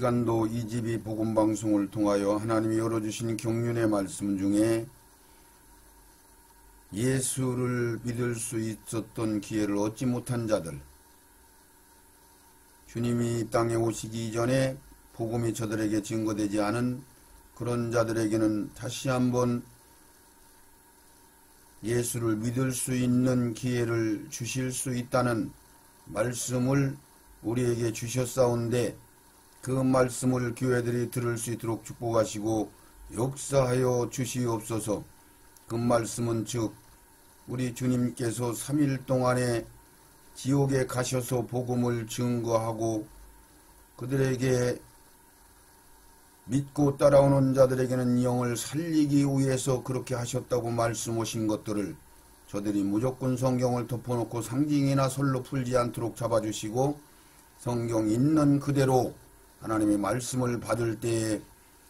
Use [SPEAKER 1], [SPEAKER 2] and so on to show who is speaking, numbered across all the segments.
[SPEAKER 1] 시간도 이집이 복음방송을 통하여 하나님이 열어주신 경륜의 말씀 중에 예수를 믿을 수 있었던 기회를 얻지 못한 자들, 주님이 이 땅에 오시기 이전에 복음이 저들에게 증거되지 않은 그런 자들에게는 다시 한번 예수를 믿을 수 있는 기회를 주실 수 있다는 말씀을 우리에게 주셨사온데, 그 말씀을 교회들이 들을 수 있도록 축복하시고 역사하여 주시옵소서. 그 말씀은 즉 우리 주님께서 3일 동안에 지옥에 가셔서 복음을 증거하고 그들에게 믿고 따라오는 자들에게는 영을 살리기 위해서 그렇게 하셨다고 말씀하신 것들을 저들이 무조건 성경을 덮어놓고 상징이나 설로 풀지 않도록 잡아주시고 성경 있는 그대로 하나님의 말씀을 받을 때에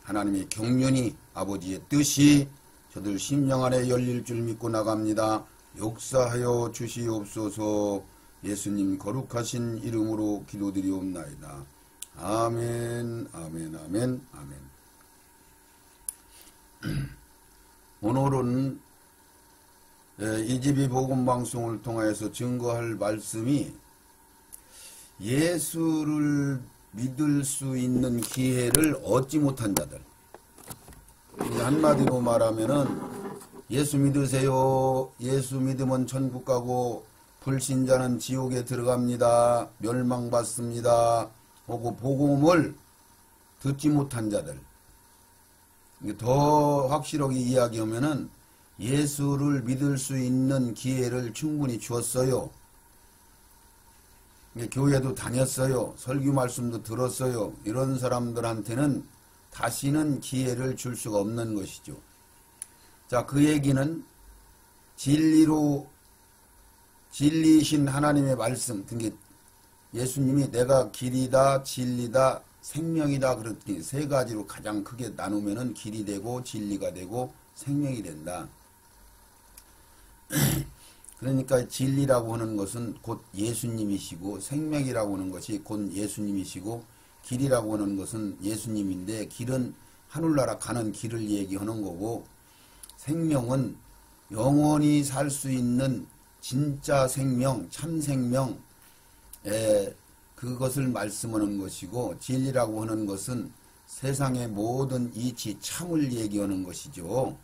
[SPEAKER 1] 하나님의 경륜이 아버지의 뜻이 저들 심령 안에 열릴 줄 믿고 나갑니다. 역사하여 주시옵소서. 예수님 거룩하신 이름으로 기도드리옵나이다. 아멘, 아멘, 아멘, 아멘. 오늘은 이집이 복음방송을 통하여서 증거할 말씀이 예수를 믿을 수 있는 기회를 얻지 못한 자들. 한마디로 말하면은 예수 믿으세요. 예수 믿으면 천국 가고 불신자는 지옥에 들어갑니다. 멸망받습니다. 하고 복음을 듣지 못한 자들. 더 확실하게 이야기하면은 예수를 믿을 수 있는 기회를 충분히 주었어요. 교회도 다녔어요. 설교 말씀도 들었어요. 이런 사람들한테는 다시는 기회를 줄 수가 없는 것이죠. 자, 그 얘기는 진리이신 하나님의 말씀, 그러니까 예수님이 내가 길이다, 진리다, 생명이다, 그렇게 세 가지로 가장 크게 나누면은 길이 되고 진리가 되고 생명이 된다. 그러니까 진리라고 하는 것은 곧 예수님이시고 생명이라고 하는 것이 곧 예수님이시고 길이라고 하는 것은 예수님인데, 길은 하늘나라 가는 길을 얘기하는 거고 생명은 영원히 살 수 있는 진짜 생명, 참 생명, 그것을 말씀하는 것이고, 진리라고 하는 것은 세상의 모든 이치, 참을 얘기하는 것이죠.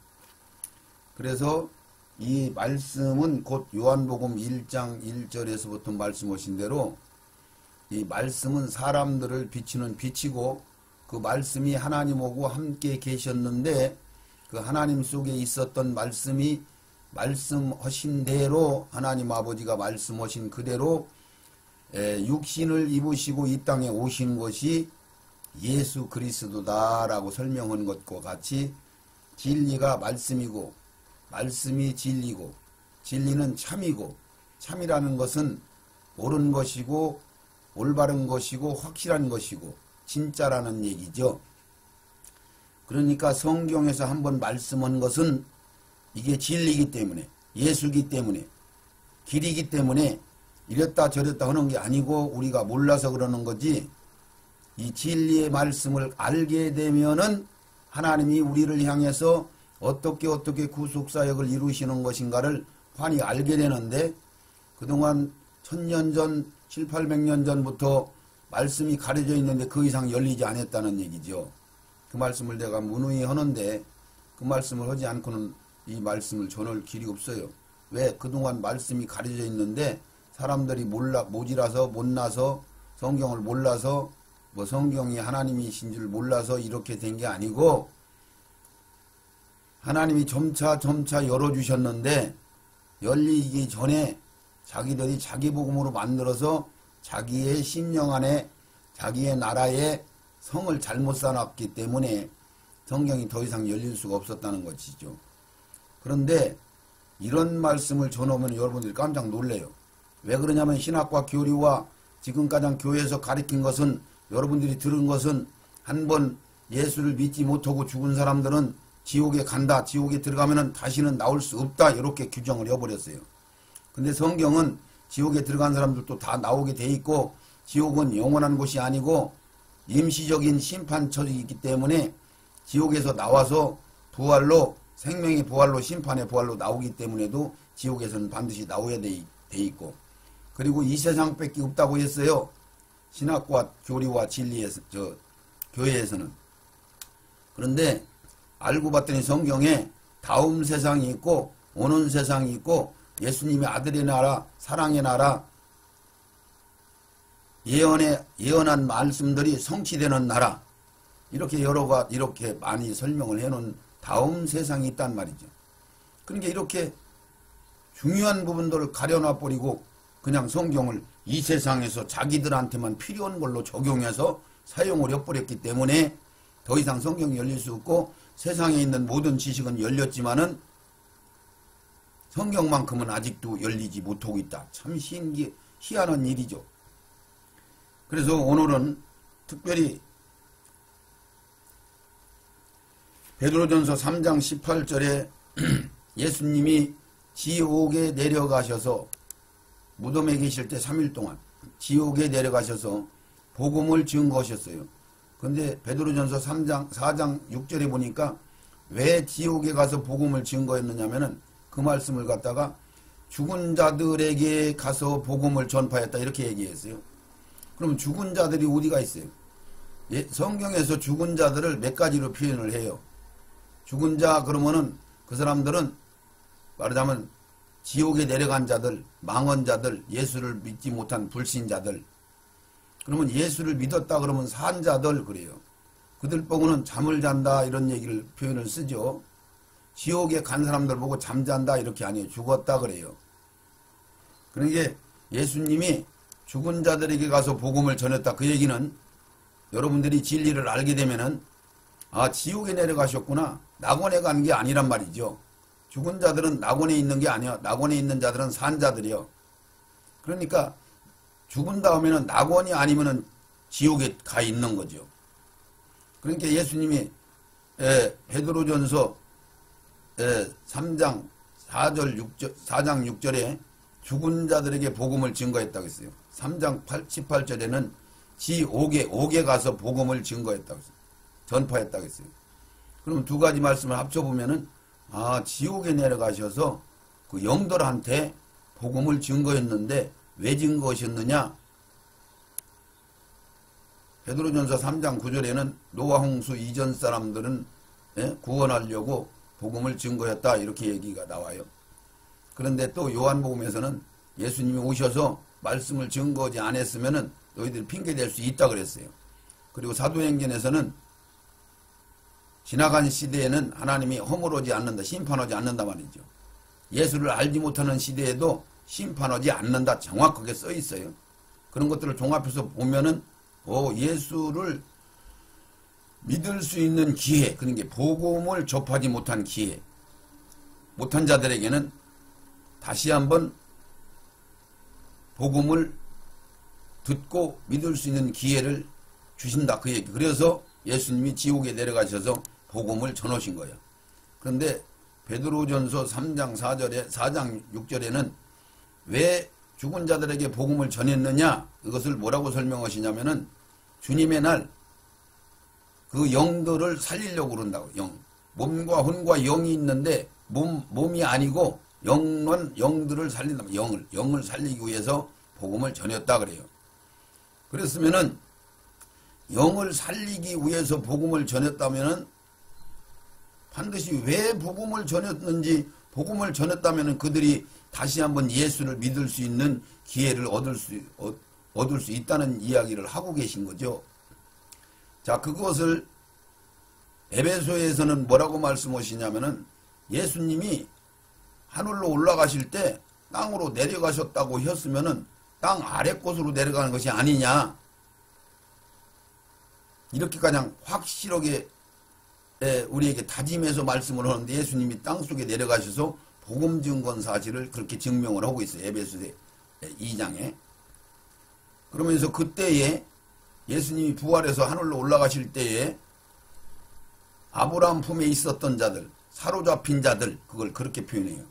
[SPEAKER 1] 그래서 이 말씀은 곧 요한복음 1장 1절에서부터 말씀하신 대로 이 말씀은 사람들을 비추는 빛이고, 그 말씀이 하나님하고 함께 계셨는데 그 하나님 속에 있었던 말씀이 말씀하신 대로 하나님 아버지가 말씀하신 그대로 육신을 입으시고 이 땅에 오신 것이 예수 그리스도다라고 설명한 것과 같이 진리가 말씀이고 말씀이 진리고 진리는 참이고 참이라는 것은 옳은 것이고 올바른 것이고 확실한 것이고 진짜라는 얘기죠. 그러니까 성경에서 한번 말씀한 것은 이게 진리이기 때문에 예수이기 때문에 길이기 때문에 이랬다 저랬다 하는 게 아니고 우리가 몰라서 그러는 거지, 이 진리의 말씀을 알게 되면은 하나님이 우리를 향해서 어떻게 구속사역을 이루시는 것인가를 환히 알게 되는데, 그동안 1000년 전, 700~800년 전부터 말씀이 가려져 있는데 그 이상 열리지 않았다는 얘기죠. 그 말씀을 내가 무누이 하는데 그 말씀을 하지 않고는 이 말씀을 전할 길이 없어요. 왜? 그동안 말씀이 가려져 있는데 사람들이 모지라서 못나서 성경을 몰라서 뭐 성경이 하나님이신 줄 몰라서 이렇게 된 게 아니고, 하나님이 점차 열어주셨는데 열리기 전에 자기들이 자기 복음으로 만들어서 자기의 심령 안에 자기의 나라에 성을 잘못 쌓았기 때문에 성경이 더 이상 열릴 수가 없었다는 것이죠. 그런데 이런 말씀을 전하면 여러분들이 깜짝 놀래요. 왜 그러냐면 신학과 교리와 지금까지 교회에서 가르친 것은, 여러분들이 들은 것은 한번 예수를 믿지 못하고 죽은 사람들은 지옥에 간다, 지옥에 들어가면 다시는 나올 수 없다, 이렇게 규정을 해버렸어요. 근데 성경은 지옥에 들어간 사람들도 다 나오게 돼 있고 지옥은 영원한 곳이 아니고 임시적인 심판 처지이기 때문에 지옥에서 나와서 부활로 생명의 부활로 심판의 부활로 나오기 때문에도 지옥에서는 반드시 나오야 돼 있고 그리고 이 세상밖에 없다고 했어요. 신학과 교리와 진리에서 교회에서는. 그런데 알고 봤더니 성경에 다음 세상이 있고 오는 세상이 있고 예수님의 아들의 나라 사랑의 나라 예언한 말씀들이 성취되는 나라 이렇게 이렇게 많이 설명을 해놓은 다음 세상이 있단 말이죠. 그러니까 이렇게 중요한 부분들을 가려놔 버리고 그냥 성경을 이 세상에서 자기들한테만 필요한 걸로 적용해서 사용을 해버렸기 때문에 더 이상 성경이 열릴 수 없고 세상에 있는 모든 지식은 열렸지만은 성경만큼은 아직도 열리지 못하고 있다. 참 희한한 일이죠. 그래서 오늘은 특별히 베드로전서 3장 18절에 예수님이 지옥에 내려가셔서 무덤에 계실 때 3일 동안 지옥에 내려가셔서 복음을 증거하셨어요. 그런데 베드로전서 4장 6절에 보니까 왜 지옥에 가서 복음을 증거했느냐면은 그 말씀을 갖다가 죽은 자들에게 가서 복음을 전파했다 이렇게 얘기했어요. 그럼 죽은 자들이 어디가 있어요? 성경에서 죽은 자들을 몇 가지로 표현을 해요. 죽은 자 그러면은 그 사람들은 말하자면 지옥에 내려간 자들, 망언자들, 예수를 믿지 못한 불신자들. 그러면 예수를 믿었다 그러면 산 자들 그래요. 그들 보고는 잠을 잔다 이런 얘기를 표현을 쓰죠. 지옥에 간 사람들 보고 잠잔다 이렇게 아니에요. 죽었다 그래요. 그러니까 예수님이 죽은 자들에게 가서 복음을 전했다. 그 얘기는 여러분들이 진리를 알게 되면은 아 지옥에 내려가셨구나. 낙원에 간 게 아니란 말이죠. 죽은 자들은 낙원에 있는 게 아니야. 낙원에 있는 자들은 산 자들이요. 그러니까 죽은 다음에는 낙원이 아니면은 지옥에 가 있는 거죠. 그러니까 예수님이 베드로전서 3장 4장 6절에 죽은 자들에게 복음을 증거했다고 했어요. 3장 18절에는 지옥에 가서 복음을 증거했다고 했어요. 전파했다고 했어요. 그럼 두 가지 말씀을 합쳐보면은 아 지옥에 내려가셔서 그 영들한테 복음을 증거했는데 왜 증거하셨느냐? 베드로전서 3장 9절에는 노아 홍수 이전 사람들은 구원하려고 복음을 증거했다 이렇게 얘기가 나와요. 그런데 또 요한복음에서는 예수님이 오셔서 말씀을 증거하지 않았으면은 너희들 핑계댈 수 있다 그랬어요. 그리고 사도행전에서는 지나간 시대에는 하나님이 허물하지 않는다, 심판하지 않는다 말이죠. 예수를 알지 못하는 시대에도 심판하지 않는다 정확하게 써 있어요. 그런 것들을 종합해서 보면은 예수를 믿을 수 있는 기회, 그러니까 복음을 접하지 못한 기회, 못한 자들에게는 다시 한번 복음을 듣고 믿을 수 있는 기회를 주신다 그 얘기. 그래서 예수님이 지옥에 내려가셔서 복음을 전하신 거예요. 그런데 베드로전서 3장 4장 6절에는 왜 죽은 자들에게 복음을 전했느냐? 이것을 뭐라고 설명하시냐면은 주님의 날 그 영들을 살리려고 그런다고. 몸과 혼과 영이 있는데 몸이 아니고 영들을 살린다. 영을 살리기 위해서 복음을 전했다 그래요. 그랬으면은 영을 살리기 위해서 복음을 전했다면은 반드시 왜 복음을 전했는지 복음을 전했다면은 그들이 다시 한번 예수를 믿을 수 있는 기회를 얻을 수 있다는 이야기를 하고 계신 거죠. 자, 그것을 에베소에서는 뭐라고 말씀하시냐면은 예수님이 하늘로 올라가실 때 땅으로 내려가셨다고 했으면은 땅 아래 곳으로 내려가는 것이 아니냐. 이렇게 그냥 확실하게 우리에게 다짐해서 말씀을 하는데 예수님이 땅속에 내려가셔서 복음 증거한 사실을 그렇게 증명을 하고 있어요. 에베소 2장에. 그러면서 그때에 예수님이 부활해서 하늘로 올라가실 때에 아브라함 품에 있었던 자들, 사로잡힌 자들, 그걸 그렇게 표현해요.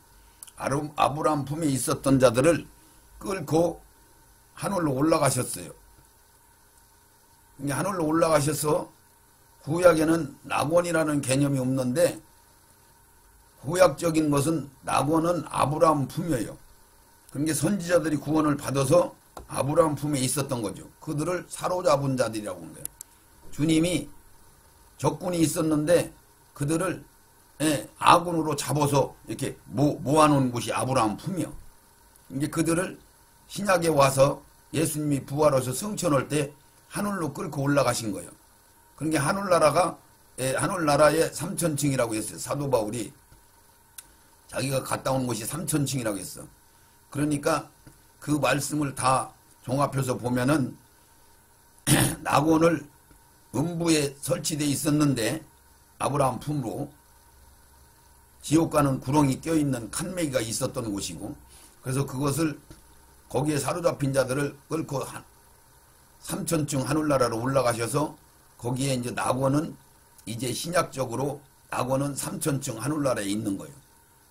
[SPEAKER 1] 아브라함 품에 있었던 자들을 끌고 하늘로 올라가셨어요. 하늘로 올라가셔서 구약에는 낙원이라는 개념이 없는데 구약적인 것은 낙원은 아브라함 품이에요. 그러니까 선지자들이 구원을 받아서 아브라함 품에 있었던 거죠. 그들을 사로잡은 자들이라고 하는 거예요. 주님이 적군이 있었는데 그들을 아군으로 잡아서 이렇게 모아놓은 곳이 아브라함 품이요. 이제 그들을 신약에 와서 예수님이 부활해서 성천할 때 하늘로 끌고 올라가신 거예요. 그러니까 하늘나라의 3천층이라고 했어요. 사도 바울이 자기가 갔다 온 곳이 3천층이라고 했어. 그러니까 그 말씀을 다 종합해서 보면은 낙원을 음부에 설치되어 있었는데 아브라함 품으로 지옥 가는 구렁이 껴있는 칸막이가 있었던 곳이고, 그래서 그것을 거기에 사로잡힌 자들을 끌고 3천층 하늘나라로 올라가셔서 거기에 이제 낙원은 이제 신약적으로 낙원은 3천층 하늘나라에 있는 거예요.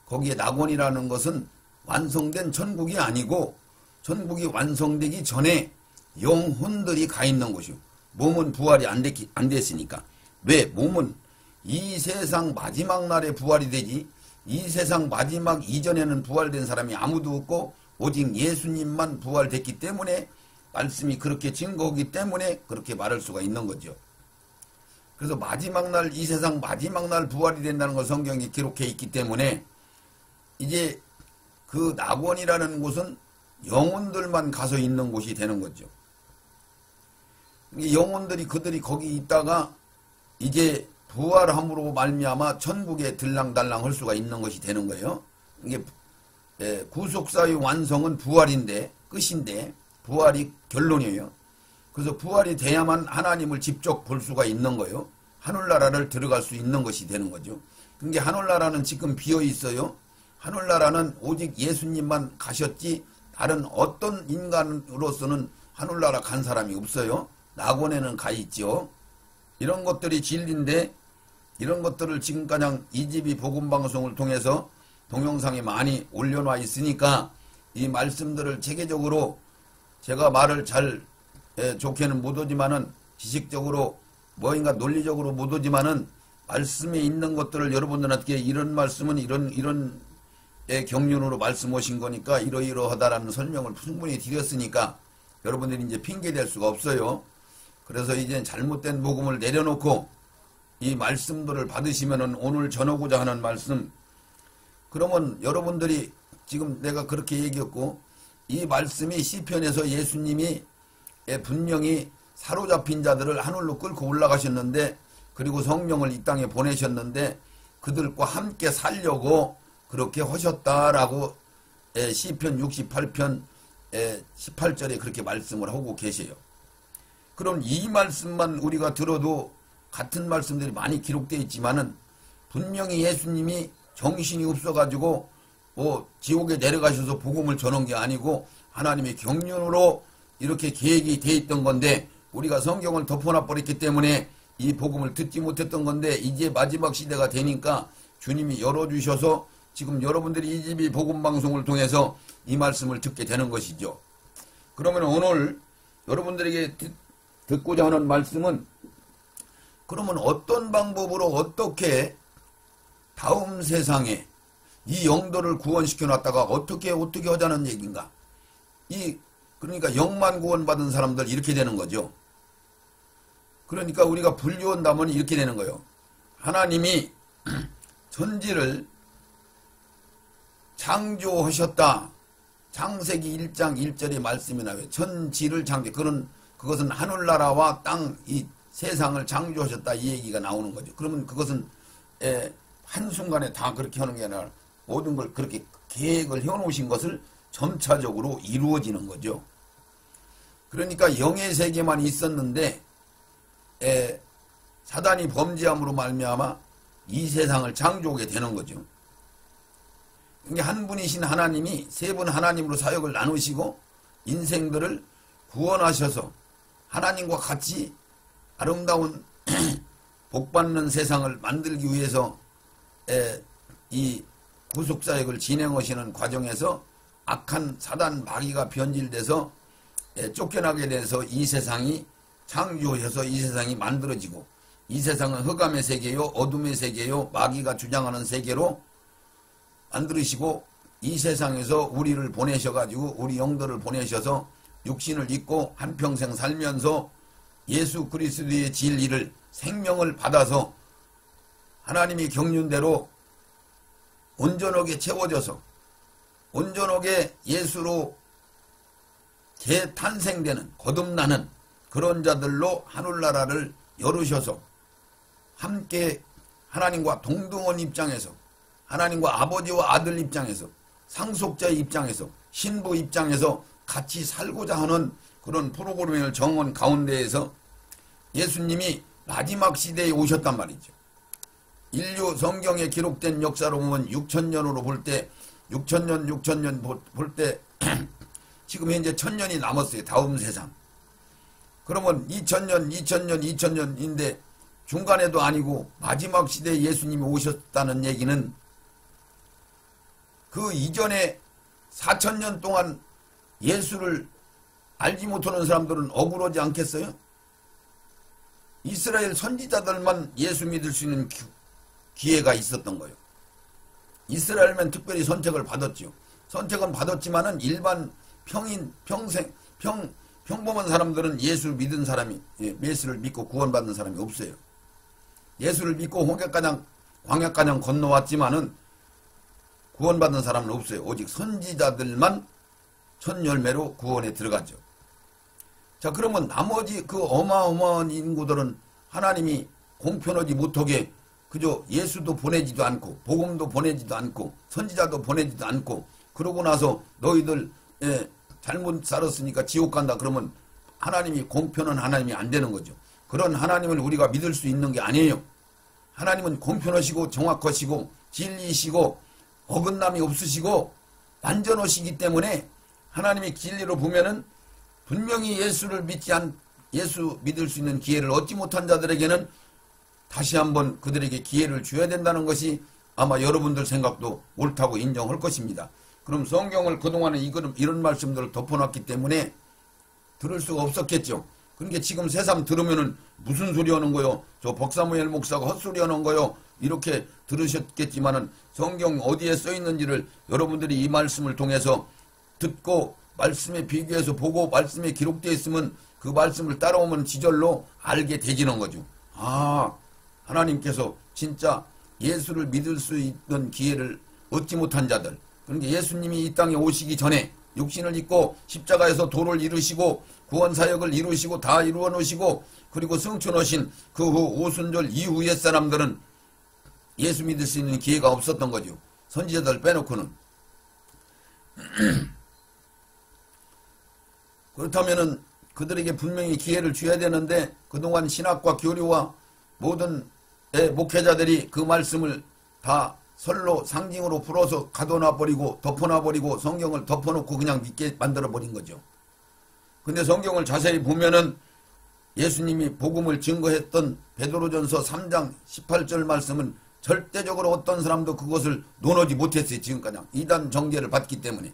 [SPEAKER 1] 거기에 낙원이라는 것은 완성된 천국이 아니고 천국이 완성되기 전에 영혼들이 가 있는 곳이요. 몸은 부활이 안 됐으니까. 왜? 몸은 이 세상 마지막 날에 부활이 되지, 이 세상 마지막 이전에는 부활된 사람이 아무도 없고 오직 예수님만 부활됐기 때문에 말씀이 그렇게 증거하기 때문에 그렇게 말할 수가 있는 거죠. 그래서 마지막 날, 이 세상 마지막 날 부활이 된다는 걸 성경에 기록해 있기 때문에 이제 그 낙원이라는 곳은 영혼들만 가서 있는 곳이 되는 거죠. 영혼들이 그들이 거기 있다가 이제 부활함으로 말미암아 천국에 들랑달랑 할 수가 있는 것이 되는 거예요. 이게 구속사의 완성은 부활인데, 끝인데 부활이 결론이에요. 그래서 부활이 돼야만 하나님을 직접 볼 수가 있는 거예요. 하늘나라를 들어갈 수 있는 것이 되는 거죠. 그러니까 하늘나라는 지금 비어 있어요. 하늘나라는 오직 예수님만 가셨지 다른 어떤 인간으로서는 하늘나라 간 사람이 없어요. 낙원에는 가 있죠. 이런 것들이 진리인데 이런 것들을 지금 그냥 이집이 복음방송을 통해서 동영상에 많이 올려놔 있으니까 이 말씀들을 체계적으로 제가 말을 잘 좋게는 못하지만은 지식적으로 뭐인가 논리적으로 못하지만은 말씀에 있는 것들을 여러분들한테 이런 말씀은 이런 경륜으로 말씀하신 거니까 이러이러하다라는 설명을 충분히 드렸으니까 여러분들이 이제 핑계댈 수가 없어요. 그래서 이제 잘못된 복음을 내려놓고 이 말씀들을 받으시면은 오늘 전하고자 하는 말씀, 그러면 여러분들이 지금 내가 그렇게 얘기했고 이 말씀이 시편에서 예수님이 분명히 사로잡힌 자들을 하늘로 끌고 올라가셨는데, 그리고 성령을 이 땅에 보내셨는데 그들과 함께 살려고 그렇게 하셨다라고 시편 68편 18절에 그렇게 말씀을 하고 계세요. 그럼 이 말씀만 우리가 들어도 같은 말씀들이 많이 기록되어 있지만은 분명히 예수님이 정신이 없어가지고 지옥에 내려가셔서 복음을 전한 게 아니고 하나님의 경륜으로 이렇게 계획이 돼 있던 건데 우리가 성경을 덮어놔 버렸기 때문에 이 복음을 듣지 못했던 건데 이제 마지막 시대가 되니까 주님이 열어주셔서 지금 여러분들이 이 집이 복음방송을 통해서 이 말씀을 듣게 되는 것이죠. 그러면 오늘 여러분들에게 듣고자 하는 말씀은, 그러면 어떤 방법으로 어떻게 다음 세상에 이 영도를 구원시켜 놨다가 어떻게 하자는 얘기인가? 그러니까 영만 구원받은 사람들 이렇게 되는 거죠. 그러니까 우리가 분류한다면 이렇게 되는 거예요. 하나님이 천지를 창조하셨다. 창세기 1장 1절의 말씀이 나와요. 천지를 창조. 그것은 하늘나라와 땅, 이 세상을 창조하셨다. 이 얘기가 나오는 거죠. 그러면 그것은 한순간에 다 그렇게 하는 게 아니라 모든 걸 그렇게 계획을 해놓으신 것을 점차적으로 이루어지는 거죠. 그러니까 영의 세계만 있었는데 사단이 범죄함으로 말미암아 이 세상을 창조하게 되는 거죠. 그러니까 한 분이신 하나님이 세 분 하나님으로 사역을 나누시고 인생들을 구원하셔서 하나님과 같이 아름다운 복받는 세상을 만들기 위해서 이 구속사역을 진행하시는 과정에서 악한 사단 마귀가 변질돼서 쫓겨나게 돼서 이 세상이 창조해서 이 세상이 만들어지고 이 세상은 흑암의 세계요 어둠의 세계요 마귀가 주장하는 세계로 만들으시고 이 세상에서 우리를 보내셔가지고 우리 영들을 보내셔서 육신을 입고 한평생 살면서 예수 그리스도의 진리를 생명을 받아서 하나님이 경륜대로 온전하게 채워져서 온전하게 예수로 재탄생되는 거듭나는 그런 자들로 하늘나라를 열으셔서 함께 하나님과 동등한 입장에서 하나님과 아버지와 아들 입장에서 상속자의 입장에서 신부 입장에서 같이 살고자 하는 그런 프로그램을 정한 가운데에서 예수님이 마지막 시대에 오셨단 말이죠. 인류 성경에 기록된 역사로 보면 6천년으로 볼 때 6천년 볼 때 지금 현재 1000년이 남았어요. 다음 세상. 그러면 2000년인데 중간에도 아니고 마지막 시대에 예수님이 오셨다는 얘기는 그 이전에 4000년 동안 예수를 알지 못하는 사람들은 억울하지 않겠어요? 이스라엘 선지자들만 예수 믿을 수 있는 기회가 있었던 거예요. 이스라엘만 특별히 선택을 받았죠. 선택은 받았지만은 일반 평범한 사람들은 예수를 믿은 사람이, 예수를 믿고 구원받는 사람이 없어요. 예수를 믿고 광야가냥 건너왔지만은 구원받는 사람은 없어요. 오직 선지자들만 첫 열매로 구원에 들어갔죠. 자, 그러면 나머지 그 어마어마한 인구들은 하나님이 공평하지 못하게 그저 예수도 보내지도 않고 복음도 보내지도 않고 선지자도 보내지도 않고 그러고 나서 너희들 잘못 살았으니까 지옥 간다 그러면 하나님이 공평한 하나님이 안 되는 거죠. 그런 하나님을 우리가 믿을 수 있는 게 아니에요. 하나님은 공평하시고 정확하시고 진리시고 어긋남이 없으시고 완전하시기 때문에 하나님의 진리로 보면은 분명히 예수 믿을 수 있는 기회를 얻지 못한 자들에게는 다시 한번 그들에게 기회를 줘야 된다는 것이 아마 여러분들 생각도 옳다고 인정할 것입니다. 그럼 성경을 그동안에 이런 말씀들을 덮어놨기 때문에 들을 수가 없었겠죠. 그러니까 지금 새삼 들으면은 무슨 소리 하는 거요? 저 박사무엘 목사가 헛소리 하는 거요? 이렇게 들으셨겠지만은 성경 어디에 써 있는지를 여러분들이 이 말씀을 통해서 듣고 말씀에 비교해서 보고 말씀에 기록되어 있으면 그 말씀을 따라오면 지절로 알게 되지는 거죠. 아, 하나님께서 진짜 예수를 믿을 수 있는 기회를 얻지 못한 자들, 그러니까 예수님이 이 땅에 오시기 전에 육신을 입고 십자가에서 도를 이루시고 구원사역을 이루시고 다 이루어 놓으시고 그리고 승천하신 그 후 오순절 이후의 사람들은 예수 믿을 수 있는 기회가 없었던 거죠. 선지자들 빼놓고는. 그렇다면은 그들에게 분명히 기회를 줘야 되는데 그동안 신학과 교류와 모든 목회자들이 그 말씀을 다 설로 상징으로 풀어서 가둬놔버리고 덮어놔버리고 성경을 덮어놓고 그냥 믿게 만들어버린 거죠. 근데 성경을 자세히 보면은 예수님이 복음을 증거했던 베드로전서 3장 18절 말씀은 절대적으로 어떤 사람도 그것을 논하지 못했어요. 지금까지 이단 정죄를 받기 때문에.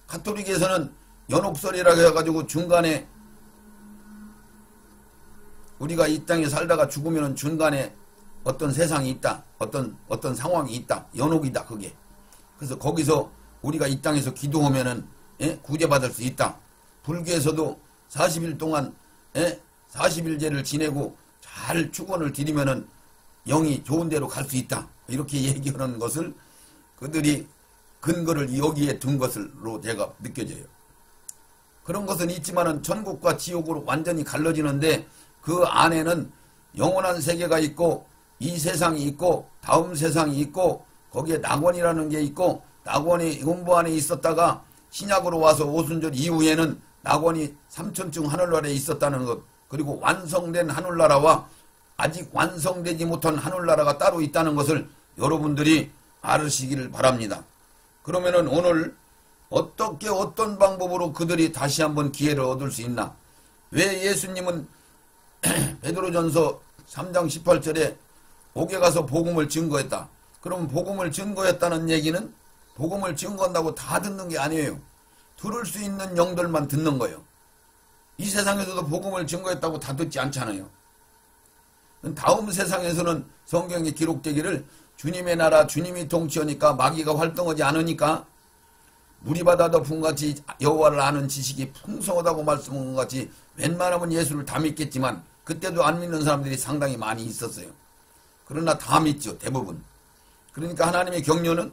[SPEAKER 1] 가톨릭에서는 연옥설이라고 해가지고 중간에 우리가 이 땅에 살다가 죽으면 중간에 어떤 세상이 있다. 어떤 상황이 있다. 연옥이다. 그게. 그래서 거기서 우리가 이 땅에서 기도하면은 구제받을 수 있다. 불교에서도 40일 동안 40일제를 지내고 잘 축원을 드리면은 영이 좋은 데로 갈 수 있다. 이렇게 얘기하는 것을 그들이 근거를 여기에 둔 것으로 제가 느껴져요. 그런 것은 있지만은 천국과 지옥으로 완전히 갈라지는데 그 안에는 영원한 세계가 있고 이 세상이 있고 다음 세상이 있고 거기에 낙원이라는 게 있고 낙원이 음부 안에 있었다가 신약으로 와서 오순절 이후에는 낙원이 삼천층 하늘나라에 있었다는 것, 그리고 완성된 하늘나라와 아직 완성되지 못한 하늘나라가 따로 있다는 것을 여러분들이 알으시기를 바랍니다. 그러면은 오늘 어떻게 어떤 방법으로 그들이 다시 한번 기회를 얻을 수 있나? 왜 예수님은 베드로전서 3장 18절에 옥에 가서 복음을 증거했다. 그럼 복음을 증거했다는 얘기는 복음을 증거한다고 다 듣는 게 아니에요. 들을 수 있는 영들만 듣는 거예요. 이 세상에서도 복음을 증거했다고 다 듣지 않잖아요. 다음 세상에서는 성경에 기록되기를 주님의 나라 주님이 통치하니까 마귀가 활동하지 않으니까 누리바다 덮음같이 여호와를 아는 지식이 풍성하다고 말씀한 것 같이 웬만하면 예수를 다 믿겠지만 그때도 안 믿는 사람들이 상당히 많이 있었어요. 그러나 다 믿죠. 대부분. 그러니까 하나님의 경륜은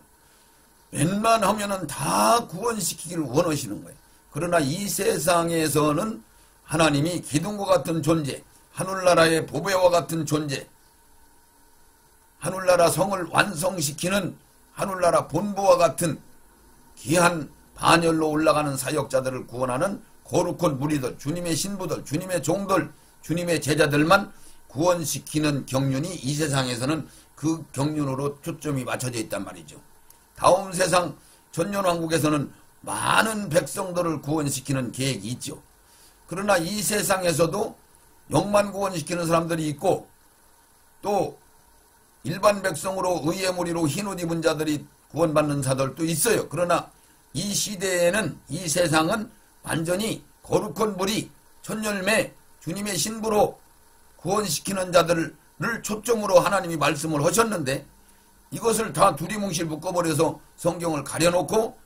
[SPEAKER 1] 웬만하면은 다 구원시키기를 원하시는 거예요. 그러나 이 세상에서는 하나님이 기둥과 같은 존재, 하늘나라의 보배와 같은 존재, 하늘나라 성을 완성시키는 하늘나라 본부와 같은 귀한 반열로 올라가는 사역자들을 구원하는 거룩한 무리들, 주님의 신부들, 주님의 종들, 주님의 제자들만 구원시키는 경륜이 이 세상에서는 그 경륜으로 초점이 맞춰져 있단 말이죠. 다음 세상 전년왕국에서는 많은 백성들을 구원시키는 계획이 있죠. 그러나 이 세상에서도 영만 구원시키는 사람들이 있고 또 일반 백성으로 의의 무리로 흰옷 입은 자들이 구원받는 자들도 있어요. 그러나 이 시대에는 이 세상은 완전히 거룩한 무리, 천열매, 주님의 신부로 구원시키는 자들을 초점으로 하나님이 말씀을 하셨는데 이것을 다 두리뭉실 묶어버려서 성경을 가려놓고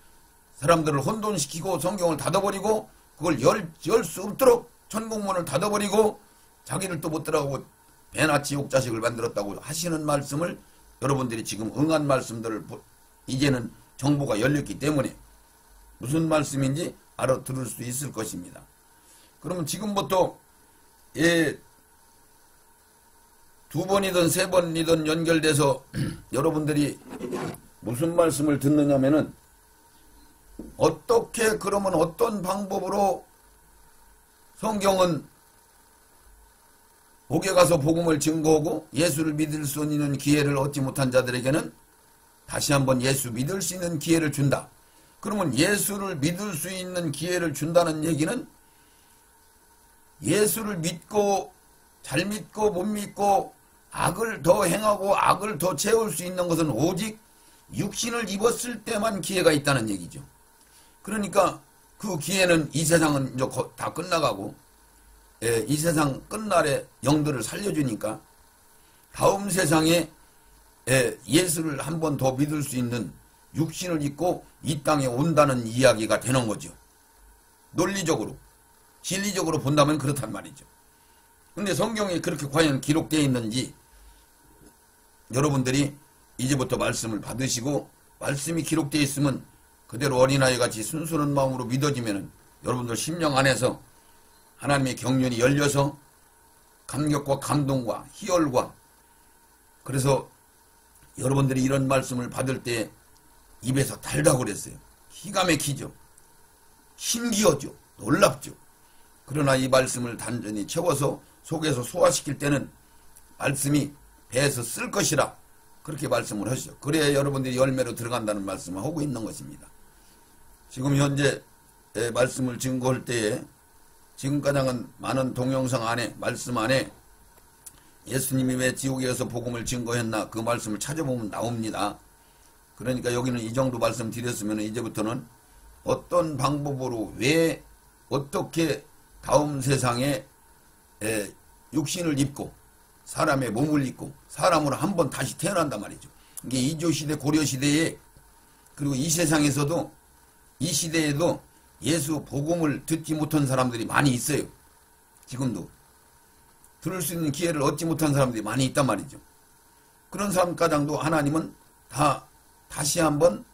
[SPEAKER 1] 사람들을 혼돈시키고 성경을 닫아버리고 그걸 열 수 없도록 천국문을 닫아버리고 자기를 또 못 들어가고 배나 지옥 자식을 만들었다고 하시는 말씀을 여러분들이 지금 응한 말씀들을 이제는 정보가 열렸기 때문에 무슨 말씀인지 알아들을 수 있을 것입니다. 그러면 지금부터 두 번이든 세 번이든 연결돼서 여러분들이 무슨 말씀을 듣느냐면은 어떻게 그러면 어떤 방법으로 성경은 옥에 가서 복음을 증거하고 예수를 믿을 수 있는 기회를 얻지 못한 자들에게는 다시 한번 예수 믿을 수 있는 기회를 준다. 그러면 예수를 믿을 수 있는 기회를 준다는 얘기는 예수를 믿고 잘 믿고 못 믿고 악을 더 행하고 악을 더 채울 수 있는 것은 오직 육신을 입었을 때만 기회가 있다는 얘기죠. 그러니까 그 기회는 이 세상은 이제 다 끝나가고 이 세상 끝날에 영들을 살려주니까 다음 세상에 예수를 한 번 더 믿을 수 있는 육신을 입고 이 땅에 온다는 이야기가 되는 거죠. 논리적으로 진리적으로 본다면 그렇단 말이죠. 근데 성경에 그렇게 과연 기록되어 있는지 여러분들이 이제부터 말씀을 받으시고 말씀이 기록되어 있으면 그대로 어린아이같이 순수한 마음으로 믿어지면 여러분들 심령 안에서 하나님의 경륜이 열려서 감격과 감동과 희열과 그래서 여러분들이 이런 말씀을 받을 때 입에서 달다고 그랬어요. 기가 막히죠. 신기하죠. 놀랍죠. 그러나 이 말씀을 단전히 채워서 속에서 소화시킬 때는 말씀이 배에서 쓸 것이라 그렇게 말씀을 하시죠. 그래야 여러분들이 열매로 들어간다는 말씀을 하고 있는 것입니다. 지금 현재 말씀을 증거할 때에 지금 가장은 많은 동영상 안에 말씀 안에 예수님이 왜 지옥에 가서 복음을 증거했나 그 말씀을 찾아보면 나옵니다. 그러니까 여기는 이 정도 말씀 드렸으면 이제부터는 어떤 방법으로 왜 어떻게 다음 세상에 육신을 입고 사람의 몸을 입고 사람으로 한번 다시 태어난단 말이죠. 이게 이조시대 고려시대에 그리고 이 세상에서도 이 시대에도 예수 복음을 듣지 못한 사람들이 많이 있어요. 지금도 들을 수 있는 기회를 얻지 못한 사람들이 많이 있단 말이죠. 그런 사람 가장도 하나님은 다시 한번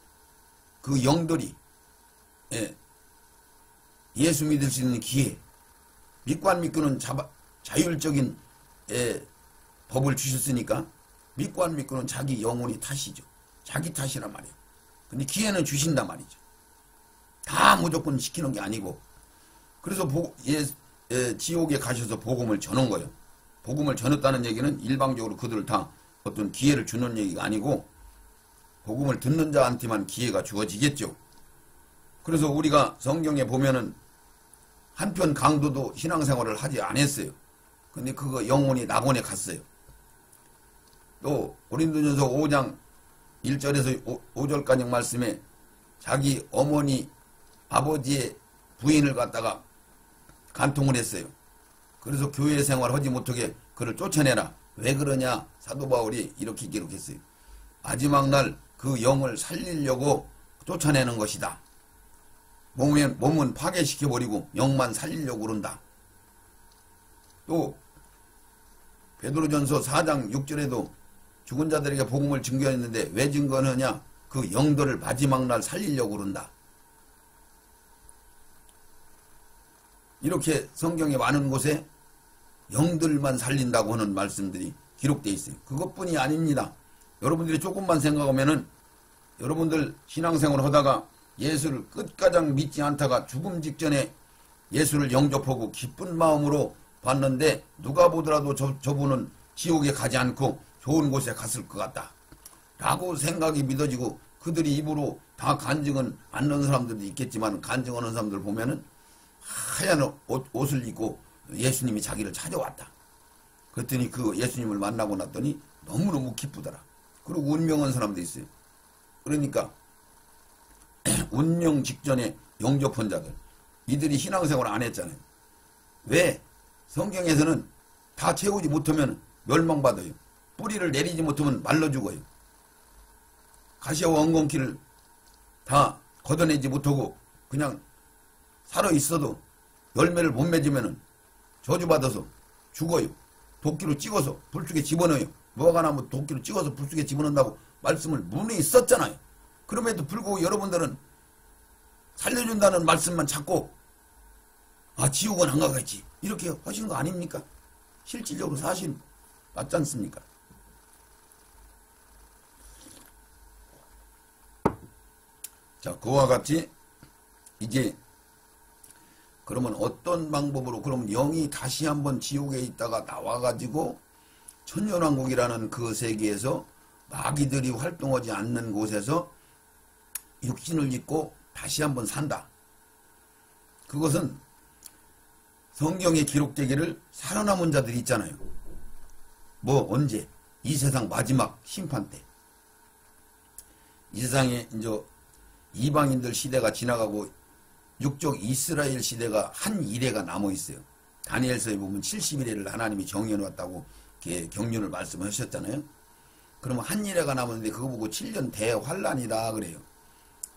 [SPEAKER 1] 그 영들이 예수 믿을 수 있는 기회, 믿고 안 믿고는 자율적인 법을 주셨으니까 믿고 안 믿고는 자기 영혼이 탓이죠. 자기 탓이란 말이에요. 근데 기회는 주신단 말이죠. 다 무조건 시키는 게 아니고 그래서 지옥에 가셔서 복음을 전한 거예요. 복음을 전했다는 얘기는 일방적으로 그들을 다 어떤 기회를 주는 얘기가 아니고 복음을 듣는 자한테만 기회가 주어지겠죠. 그래서 우리가 성경에 보면은 한편 강도도 신앙생활을 하지 않았어요. 근데 그거 영혼이 낙원에 갔어요. 또 고린도전서 5장 1절에서 5절까지 말씀에 자기 어머니 아버지의 부인을 갖다가 간통을 했어요. 그래서 교회 생활 하지 못하게 그를 쫓아내라. 왜 그러냐? 사도 바울이 이렇게 기록했어요. 마지막 날 그 영을 살리려고 쫓아내는 것이다. 몸은 파괴시켜버리고 영만 살리려고 그런다. 또 베드로전서 4장 6절에도 죽은 자들에게 복음을 증거했는데 왜 증거하느냐? 그 영들을 마지막 날 살리려고 그런다. 이렇게 성경의 많은 곳에 영들만 살린다고 하는 말씀들이 기록되어 있어요. 그것뿐이 아닙니다. 여러분들이 조금만 생각하면은 여러분들 신앙생활을 하다가 예수를 끝가장 믿지 않다가 죽음 직전에 예수를 영접하고 기쁜 마음으로 봤는데 누가 보더라도 저분은 지옥에 가지 않고 좋은 곳에 갔을 것 같다 라고 생각이 믿어지고 그들이 입으로 다 간증은 않는 사람들도 있겠지만 간증하는 사람들 보면은 하얀 옷을 입고 예수님이 자기를 찾아왔다. 그랬더니 그 예수님을 만나고 났더니 너무너무 기쁘더라. 그리고 운명한 사람도 있어요. 그러니까 운명 직전에 영접한 자들 이들이 신앙생활을 안 했잖아요. 왜? 성경에서는 다 채우지 못하면 멸망받아요. 뿌리를 내리지 못하면 말라 죽어요. 가시와 엉겅퀴를 다 걷어내지 못하고 그냥 살아있어도 열매를 못 맺으면 저주받아서 죽어요. 도끼로 찍어서 불속에 집어넣어요. 뭐가 나면 도끼로 찍어서 불속에 집어넣는다고 말씀을 문에 있었잖아요. 그럼에도 불구하고 여러분들은 살려준다는 말씀만 찾고 지옥은 안 가겠지 이렇게 하신 거 아닙니까? 실질적으로 사실 맞지 않습니까? 자, 그와 같이 이제 그러면 어떤 방법으로 그러면 영이 다시 한번 지옥에 있다가 나와가지고 천년왕국이라는 그 세계에서 마귀들이 활동하지 않는 곳에서 육신을 입고 다시 한번 산다. 그것은 성경에 기록되기를 살아남은 자들이 있잖아요. 뭐 언제? 이 세상 마지막 심판 때. 이 세상에 이제 이방인들 시대가 지나가고 육적 이스라엘 시대가 한 이래가 남아있어요. 다니엘서에 보면 70일을 하나님이 정해놓았다고 경륜을 말씀하셨잖아요. 그러면 한 이래가 남았는데 그거 보고 7년 대환란이다 그래요.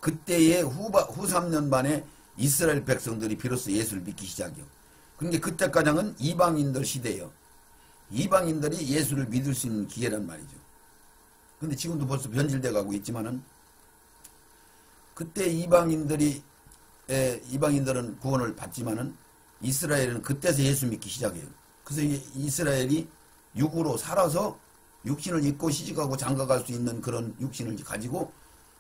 [SPEAKER 1] 그때의 후 3년 반에 이스라엘 백성들이 비로소 예수를 믿기 시작해요. 그런데 그때까지는 이방인들 시대예요. 이방인들이 예수를 믿을 수 있는 기회란 말이죠. 근데 지금도 벌써 변질돼 가고 있지만은 그때 이방인들은 구원을 받지만은 이스라엘은 그때서 예수 믿기 시작해요. 그래서 이스라엘이 육으로 살아서 육신을 입고 시집가고 장가갈 수 있는 그런 육신을 가지고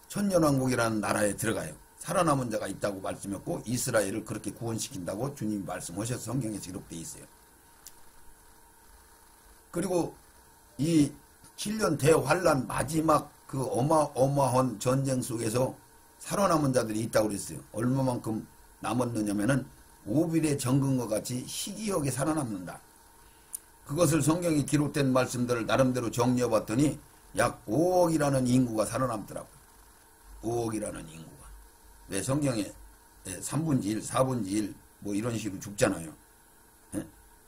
[SPEAKER 1] 천년왕국이라는 나라에 들어가요. 살아남은 자가 있다고 말씀했고 이스라엘을 그렇게 구원시킨다고 주님이 말씀하셔서 성경에 기록되어 있어요. 그리고 이 7년 대환란 마지막 그 어마어마한 전쟁 속에서 살아남은 자들이 있다고 그랬어요. 얼마만큼 남았느냐면은 오빌의 정금과 같이 희귀하게 살아남는다. 그것을 성경에 기록된 말씀들을 나름대로 정리해 봤더니 약 5억이라는 인구가 살아남더라고요. 5억이라는 인구가. 왜 성경에 3분의 1, 4분의 1 뭐 이런 식으로 죽잖아요.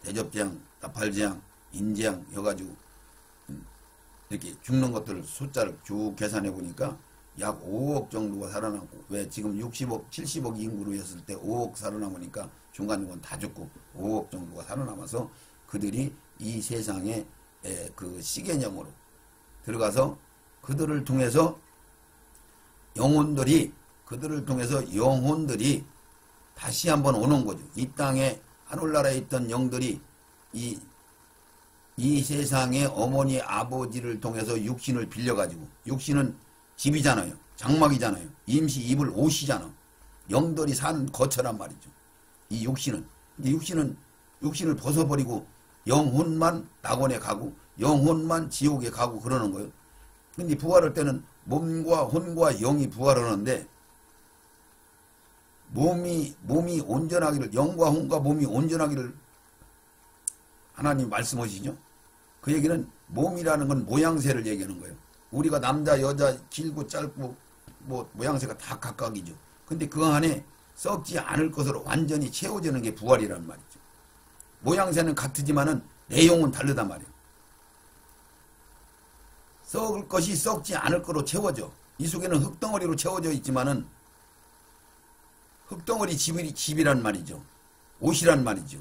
[SPEAKER 1] 대접재앙, 나팔재앙, 인재앙 해가지고 이렇게 죽는 것들을 숫자를 쭉 계산해 보니까 약 5억 정도가 살아남고, 왜 지금 60억, 70억 인구로 했을 때 5억 살아남으니까 중간중간 다 죽고 5억 정도가 살아남아서 그들이 이 세상의 그 시계념으로 들어가서 그들을 통해서 영혼들이 다시 한번 오는 거죠. 이 땅에 하늘나라에 있던 영들이 이 세상의 어머니 아버지를 통해서 육신을 빌려가지고, 육신은 집이잖아요. 장막이잖아요. 임시 입을 옷이잖아. 영들이 산 거처란 말이죠. 이 육신은. 근데 육신을 벗어버리고 영혼만 낙원에 가고 영혼만 지옥에 가고 그러는 거예요. 근데 부활할 때는 몸과 혼과 영이 부활하는데 몸이 온전하기를, 영과 혼과 몸이 온전하기를 하나님 말씀하시죠. 그 얘기는 몸이라는 건 모양새를 얘기하는 거예요. 우리가 남자 여자 길고 짧고 뭐 모양새가 다 각각이죠. 근데 그 안에 썩지 않을 것으로 완전히 채워지는 게 부활이란 말이죠. 모양새는 같지만은 내용은 다르단 말이에요. 썩을 것이 썩지 않을 거로 채워져. 이 속에는 흙덩어리로 채워져 있지만은 흙덩어리 집이란 말이죠. 옷이란 말이죠.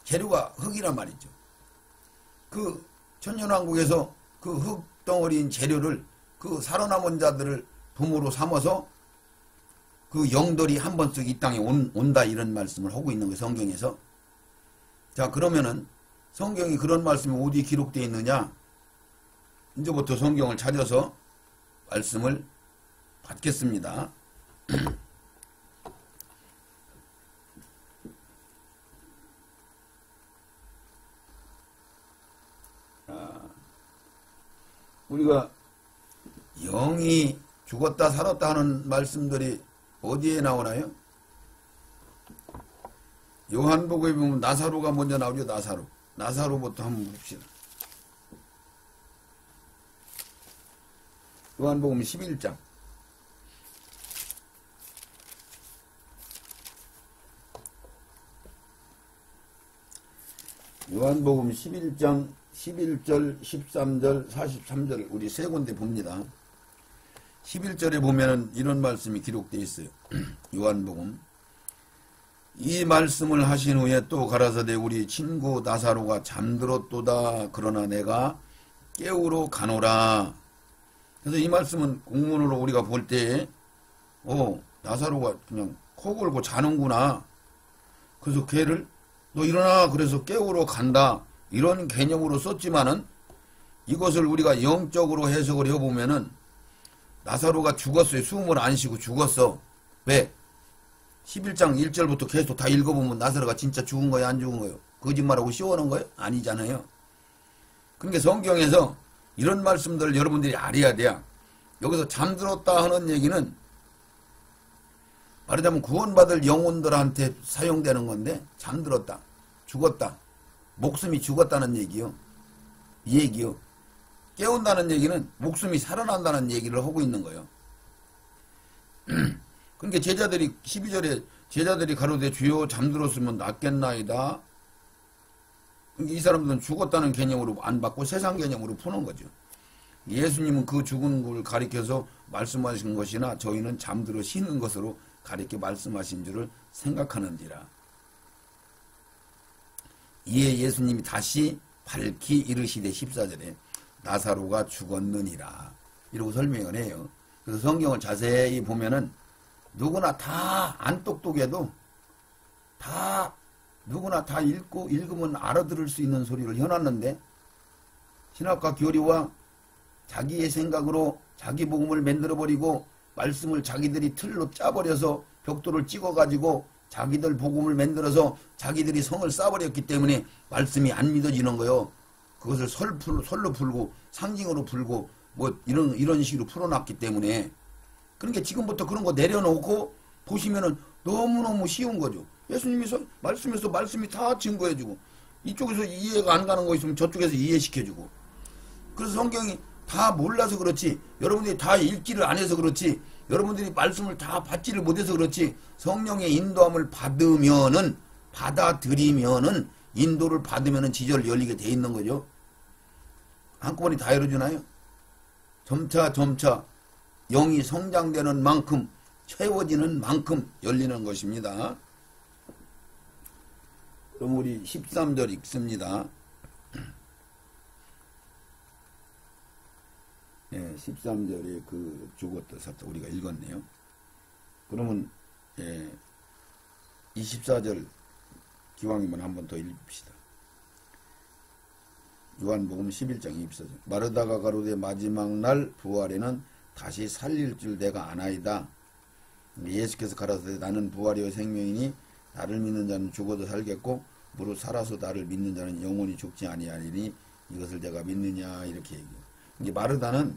[SPEAKER 1] 재료가 흙이란 말이죠. 그 천년왕국에서 그 흙덩어리인 재료를 그 살아남은 자들을 도모로 삼아서 그 영들이 한 번씩 이 땅에 온다 이런 말씀을 하고 있는 거예요. 성경에서. 자, 그러면은 성경이 그런 말씀이 어디 기록되어 있느냐? 이제부터 성경을 찾아서 말씀을 받겠습니다. 우리가 영이 죽었다 살았다 하는 말씀들이 어디에 나오나요? 요한복음에 보면 나사로가 먼저 나오죠. 나사로부터 한번 봅시다. 요한복음 11장. 요한복음 11장 11절, 13절, 43절 우리 세 군데 봅니다. 11절에 보면은 이런 말씀이 기록되어 있어요. 요한복음. 이 말씀을 하신 후에 또 가라사대 우리 친구 나사로가 잠들었도다. 그러나 내가 깨우러 가노라. 그래서 이 말씀은 공문으로 우리가 볼 때 나사로가 그냥 코 골고 자는구나. 그래서 걔를 너 일어나. 그래서 깨우러 간다. 이런 개념으로 썼지만은 이것을 우리가 영적으로 해석을 해보면은 나사로가 죽었어요. 숨을 안 쉬고 죽었어. 왜? 11장 1절부터 계속 다 읽어보면 나사로가 진짜 죽은 거예요? 안 죽은 거예요? 거짓말하고 씌워놓은 거예요? 아니잖아요. 그러니까 성경에서 이런 말씀들을 여러분들이 알아야 돼요. 여기서 잠들었다 하는 얘기는 말하자면 구원받을 영혼들한테 사용되는 건데 잠들었다. 죽었다. 목숨이 죽었다는 얘기요. 이 얘기요. 깨운다는 얘기는 목숨이 살아난다는 얘기를 하고 있는 거예요. 그러니까 제자들이 12절에 제자들이 가로되 주여 잠들었으면 낫겠나이다. 그러니까 이 사람들은 죽었다는 개념으로 안 받고 세상 개념으로 푸는 거죠. 예수님은 그 죽은 걸 가리켜서 말씀하신 것이나 저희는 잠들어 쉬는 것으로 가리켜 말씀하신 줄을 생각하는지라. 이에 예수님이 다시 밝히 이르시되 14절에 나사로가 죽었느니라 이러고 설명을 해요. 그래서 성경을 자세히 보면은 누구나 다 안 똑똑해도 다 누구나 다 읽으면 알아들을 수 있는 소리를 해놨는데 신학과 교리와 자기의 생각으로 자기 복음을 만들어버리고 말씀을 자기들이 틀로 짜버려서 벽돌을 찍어가지고 자기들 복음을 만들어서 자기들이 성을 쌓아버렸기 때문에 말씀이 안 믿어지는 거요. 그것을 설로 풀고 상징으로 풀고 뭐 이런 식으로 풀어놨기 때문에 그러니까 지금부터 그런 거 내려놓고 보시면은 너무너무 쉬운 거죠. 예수님이 말씀에서 말씀이 다 증거해주고 이쪽에서 이해가 안 가는 거 있으면 저쪽에서 이해시켜주고 그래서 성경이 다 몰라서 그렇지 여러분들이 다 읽지를 안 해서 그렇지 여러분들이 말씀을 다 받지를 못해서 그렇지 성령의 인도함을 받아들이면은 인도를 받으면은 지절을 열리게 돼 있는 거죠. 한꺼번에 다 열어주나요? 점차 영이 성장되는 만큼 채워지는 만큼 열리는 것입니다. 그럼 우리 13절 읽습니다. 13절에 그 죽었다 샀다 우리가 읽었네요. 그러면 24절 기왕이면 한 번 더 읽읍시다. 요한복음 11장 24절 마르다가 가로되 마지막 날 부활에는 다시 살릴 줄 내가 아나이다. 예수께서 가라사대 나는 부활이요 생명이니 나를 믿는 자는 죽어도 살겠고 무릇 살아서 나를 믿는 자는 영원히 죽지 아니하리니 이것을 내가 믿느냐 이렇게 얘기해요. 이제 마르다는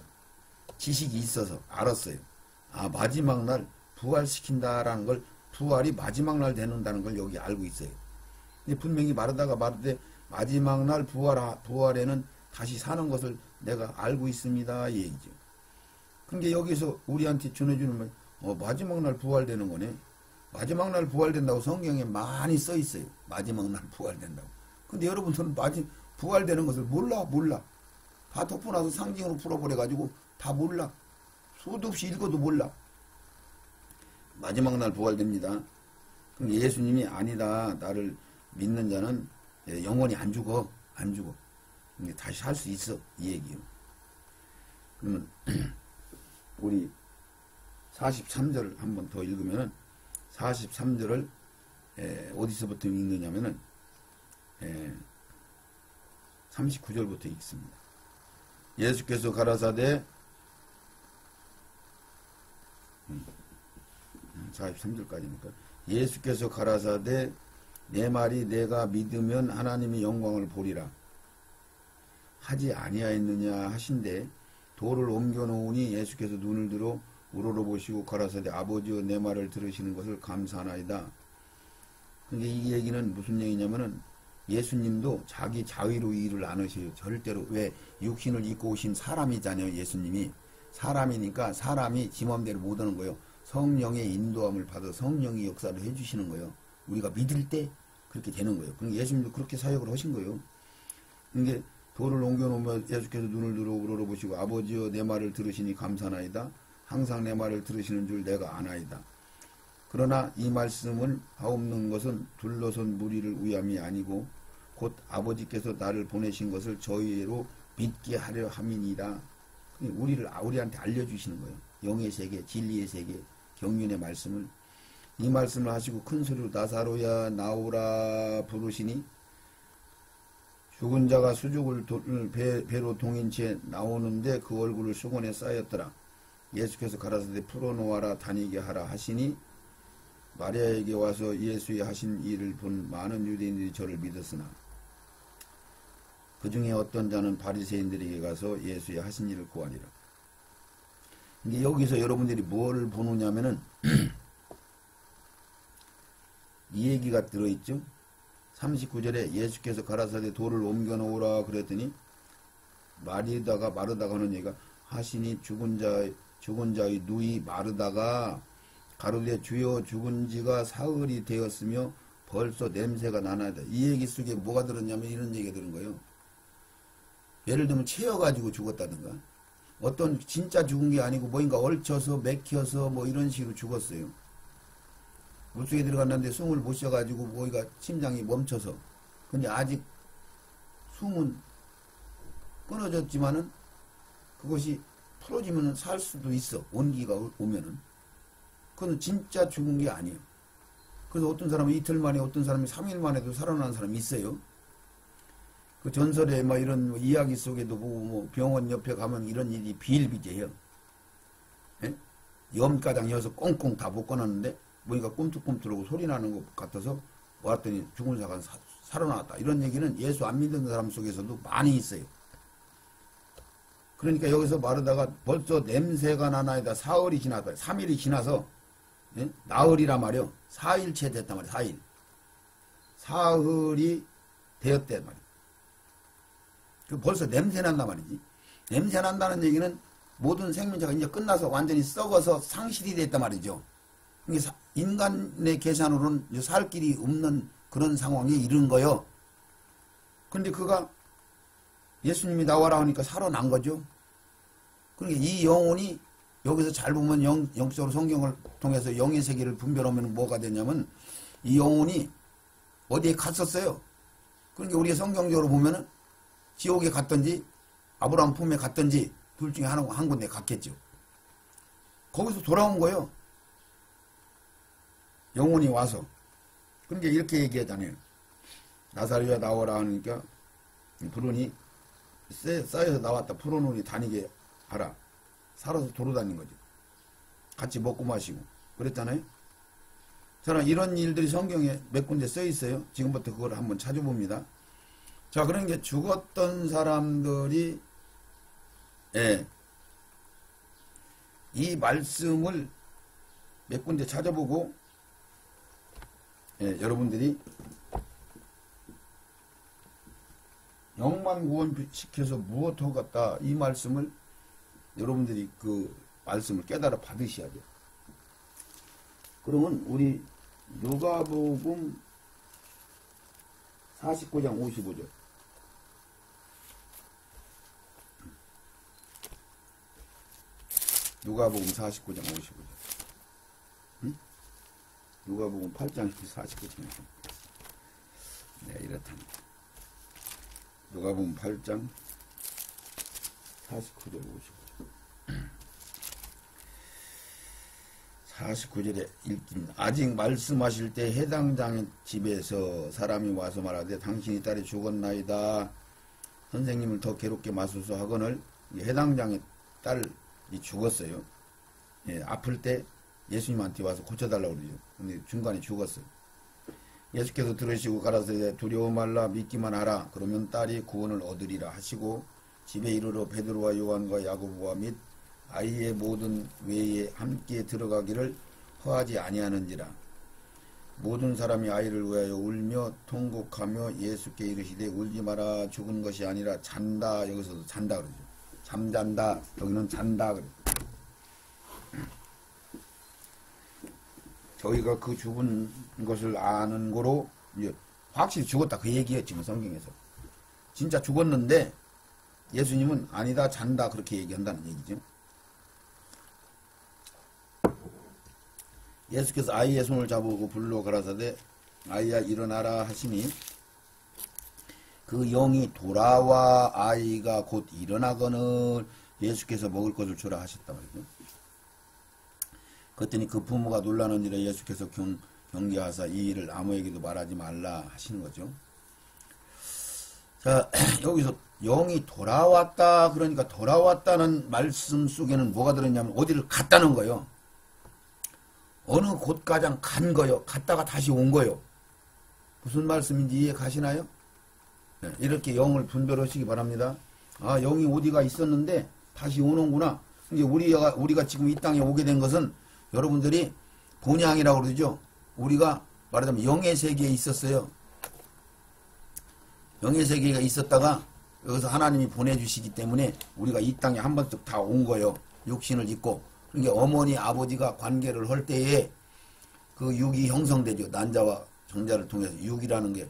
[SPEAKER 1] 지식이 있어서 알았어요. 아 마지막 날 부활시킨다라는 걸 부활이 마지막 날 되는다는 걸 여기 알고 있어요. 근데 분명히 마르다가 말하되 마지막 날 부활에는 다시 사는 것을 내가 알고 있습니다 이 얘기죠. 그러니까 여기서 우리한테 전해주는 말 마지막 날 부활되는 거네. 마지막 날 부활된다고 성경에 많이 써 있어요. 마지막 날 부활된다고. 근데 여러분들은 부활되는 것을 몰라. 다 덮어놔서 상징으로 풀어버려가지고 다 몰라. 수도 없이 읽어도 몰라. 마지막 날 부활됩니다. 그럼 예수님이 아니다. 나를 믿는 자는 영원히 안 죽어. 다시 살 수 있어. 이 얘기요. 그러면 우리 43절 한 번 더 읽으면 43절을 어디서부터 읽느냐면은 39절부터 읽습니다. 예수께서 가라사대 43절까지니까 예수께서 가라사대 내 말이 내가 믿으면 하나님의 영광을 보리라 하지 아니하였느냐 하신대 돌을 옮겨 놓으니 예수께서 눈을 들어 우러러보시고 가라사대 아버지여 내 말을 들으시는 것을 감사하나이다. 근데 이 얘기는 무슨 얘기냐면은 예수님도 자기 자의로 일을 안 하셔요. 절대로. 왜? 육신을 입고 오신 사람이잖아요. 예수님이. 사람이니까 사람이 지 맘대로 못 하는 거예요. 성령의 인도함을 받아 성령이 역사를 해주시는 거예요. 우리가 믿을 때 그렇게 되는 거예요. 그러니까 예수님도 그렇게 사역을 하신 거예요. 그러니까 돌을 옮겨놓으면 예수께서 눈을 들어 우러러보시고 아버지여 내 말을 들으시니 감사나이다. 항상 내 말을 들으시는 줄 내가 아나이다. 그러나 이 말씀을 하옵는 것은 둘러선 무리를 위함이 아니고 곧 아버지께서 나를 보내신 것을 저희로 믿게 하려 함이니라. 우리한테 알려주시는 거예요. 영의 세계, 진리의 세계, 경륜의 말씀을. 이 말씀을 하시고 큰 소리로 나사로야 나오라 부르시니 죽은 자가 수족을 배로 동인 채 나오는데 그 얼굴을 수건에 쌓였더라. 예수께서 가라사대 풀어놓아라 다니게 하라 하시니 마리아에게 와서 예수의 하신 일을 본 많은 유대인들이 저를 믿었으나 그 중에 어떤 자는 바리새인들에게 가서 예수의 하신 일을 고하니라. 근데 여기서 여러분들이 뭐를 보느냐면은 이 얘기가 들어있죠. 39절에 예수께서 가라사대 돌을 옮겨 놓으라 그랬더니 마르다가 하는 얘기가 하시니 죽은 자의 누이 마르다가 가로되 주여 죽은 지가 사흘이 되었으며 벌써 냄새가 나나이다. 이 얘기 속에 뭐가 들었냐면 이런 얘기가 들은 거예요. 예를 들면 채여가지고 죽었다든가 어떤 진짜 죽은 게 아니고 뭐인가 얽혀서 맥혀서 뭐 이런 식으로 죽었어요. 물속에 들어갔는데 숨을 못 쉬어가지고 뭐가 심장이 멈춰서 근데 아직 숨은 끊어졌지만은 그것이 풀어지면 살 수도 있어. 온기가 오면은. 그건 진짜 죽은 게 아니에요. 그래서 어떤 사람은 이틀 만에 어떤 사람이 3일 만에도 살아난 사람이 있어요. 그 전설에 막 이런 이야기 속에도 보고 뭐 병원 옆에 가면 이런 일이 비일비재해요. 예? 염가당이어서 꽁꽁 다 묶어놨는데 뭐니까 꿈틀꿈틀하고 소리 나는 것 같아서 왔더니 죽은 사가 살아나왔다. 이런 얘기는 예수 안 믿는 사람 속에서도 많이 있어요. 그러니까 여기서 마르다가 벌써 냄새가 나나이다. 사흘이 지났다. 3일이 지나서 예? 나흘이란 말이요. 4일째 됐단 말이에요. 4일. 사흘이 되었단 말이에요. 벌써 냄새 난단 말이지. 냄새 난다는 얘기는 모든 생명체가 이제 끝나서 완전히 썩어서 상실이 됐단 말이죠. 인간의 계산으로는 살 길이 없는 그런 상황에 이른 거요. 근데 그가 예수님이 나와라 하니까 살아난 거죠. 그러니까 이 영혼이 여기서 잘 보면 영적으로 성경을 통해서 영의 세계를 분별하면 뭐가 되냐면 이 영혼이 어디에 갔었어요. 그러니까 우리가 성경적으로 보면은 지옥에 갔든지 아브라함 품에 갔든지 둘 중에 한 군데 갔겠죠. 거기서 돌아온 거예요. 영혼이 와서. 그러니까 이렇게 얘기하잖아요. 나사로야 나오라 하니까 부르니 쌓여서 나왔다. 풀어놓으니 다니게 하라. 살아서 돌아다닌 거죠. 같이 먹고 마시고. 그랬잖아요. 저는 이런 일들이 성경에 몇 군데 써 있어요. 지금부터 그걸 한번 찾아봅니다. 자, 그러니까 죽었던 사람들이 이 말씀을 몇 군데 찾아보고 여러분들이 영만 구원시켜서 무엇 하겠다 이 말씀을 여러분들이 그 말씀을 깨달아 받으셔야 돼요. 그러면 우리 누가복음 49장 55절. 누가복음 49장 55절. 응? 누가복음 8장 49절. 네, 이렇답니다. 누가복음 8장 49절 55절. 49절에 읽긴 아직 말씀하실 때 해당 장의 집에서 사람이 와서 말하되 당신이 딸이 죽었나이다. 선생님을 더 괴롭게 마소서 하거늘 해당 장의 딸이 죽었어요. 예, 아플 때 예수님한테 와서 고쳐달라고 그러죠. 근데 중간에 죽었어요. 예수께서 들으시고 가라사대 두려워 말라 믿기만 하라. 그러면 딸이 구원을 얻으리라 하시고 집에 이르러 베드로와 요한과 야고보와 및 아이의 모든 외에 함께 들어가기를 허하지 아니하는지라. 모든 사람이 아이를 위하여 울며 통곡하며 예수께 이르시되 울지 마라 죽은 것이 아니라 잔다. 여기서도 잔다 그러죠. 잠잔다. 여기는 잔다 그러죠. 저희가 그 죽은 것을 아는 거로 이제 확실히 죽었다 그 얘기였지만 성경에서 진짜 죽었는데 예수님은 아니다 잔다 그렇게 얘기한다는 얘기죠. 예수께서 아이의 손을 잡고 불러 가라사대 아이야 일어나라 하시니 그 영이 돌아와 아이가 곧 일어나거늘 예수께서 먹을 것을 주라 하셨다 말이죠. 그랬더니 그 부모가 놀라는지라 예수께서 경계하사 이 일을 아무에게도 말하지 말라 하시는 거죠. 자, 여기서 영이 돌아왔다 그러니까 돌아왔다는 말씀 속에는 뭐가 들었냐면 어디를 갔다는 거예요. 어느 곳가장 간 거요. 갔다가 다시 온 거요. 무슨 말씀인지 이해 가시나요? 네, 이렇게 영을 분별하시기 바랍니다. 아, 영이 어디가 있었는데 다시 오는구나. 이제 우리가 지금 이 땅에 오게 된 것은 여러분들이 본향이라고 그러죠. 우리가 말하자면 영의 세계에 있었어요. 영의 세계가 있었다가 여기서 하나님이 보내주시기 때문에 우리가 이 땅에 한 번씩 다 온 거예요. 육신을 입고. 그러니까 어머니 아버지가 관계를 할 때에 그 육이 형성되죠. 난자와 정자를 통해서 육이라는 게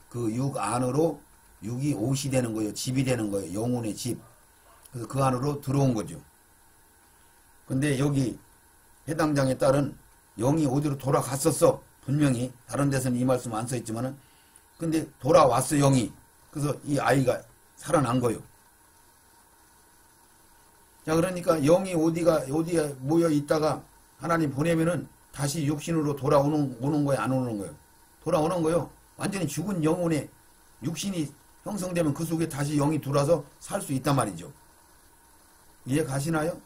[SPEAKER 1] 그 육 안으로 육이 옷이 되는 거예요. 집이 되는 거예요. 영혼의 집. 그래서 그 안으로 들어온 거죠. 근데 여기 해당 장에 따른 영이 어디로 돌아갔었어. 분명히 다른 데서는 이 말씀 안 써있지만은 근데 돌아왔어 영이. 그래서 이 아이가 살아난 거예요. 자, 그러니까 영이 어디에 모여 있다가 하나님 보내면은 다시 육신으로 오는 거예요, 안 오는 거예요? 돌아오는 거예요. 완전히 죽은 영혼의 육신이 형성되면 그 속에 다시 영이 들어와서 살 수 있단 말이죠. 이해 가시나요?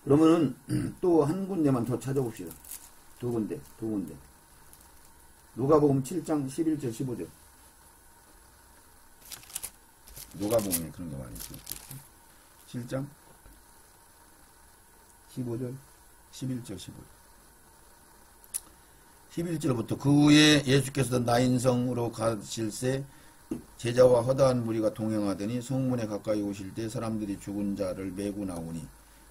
[SPEAKER 1] 그러면은 또 한 군데만 더 찾아봅시다. 두 군데. 누가복음 7장 11절 15절. 누가복음에 그런 거 많이 있어요. 7장 15절 11절 15절 11절부터 그 후에 예수께서 나인성으로 가실새 제자와 허다한 무리가 동행하더니 성문에 가까이 오실 때 사람들이 죽은 자를 메고 나오니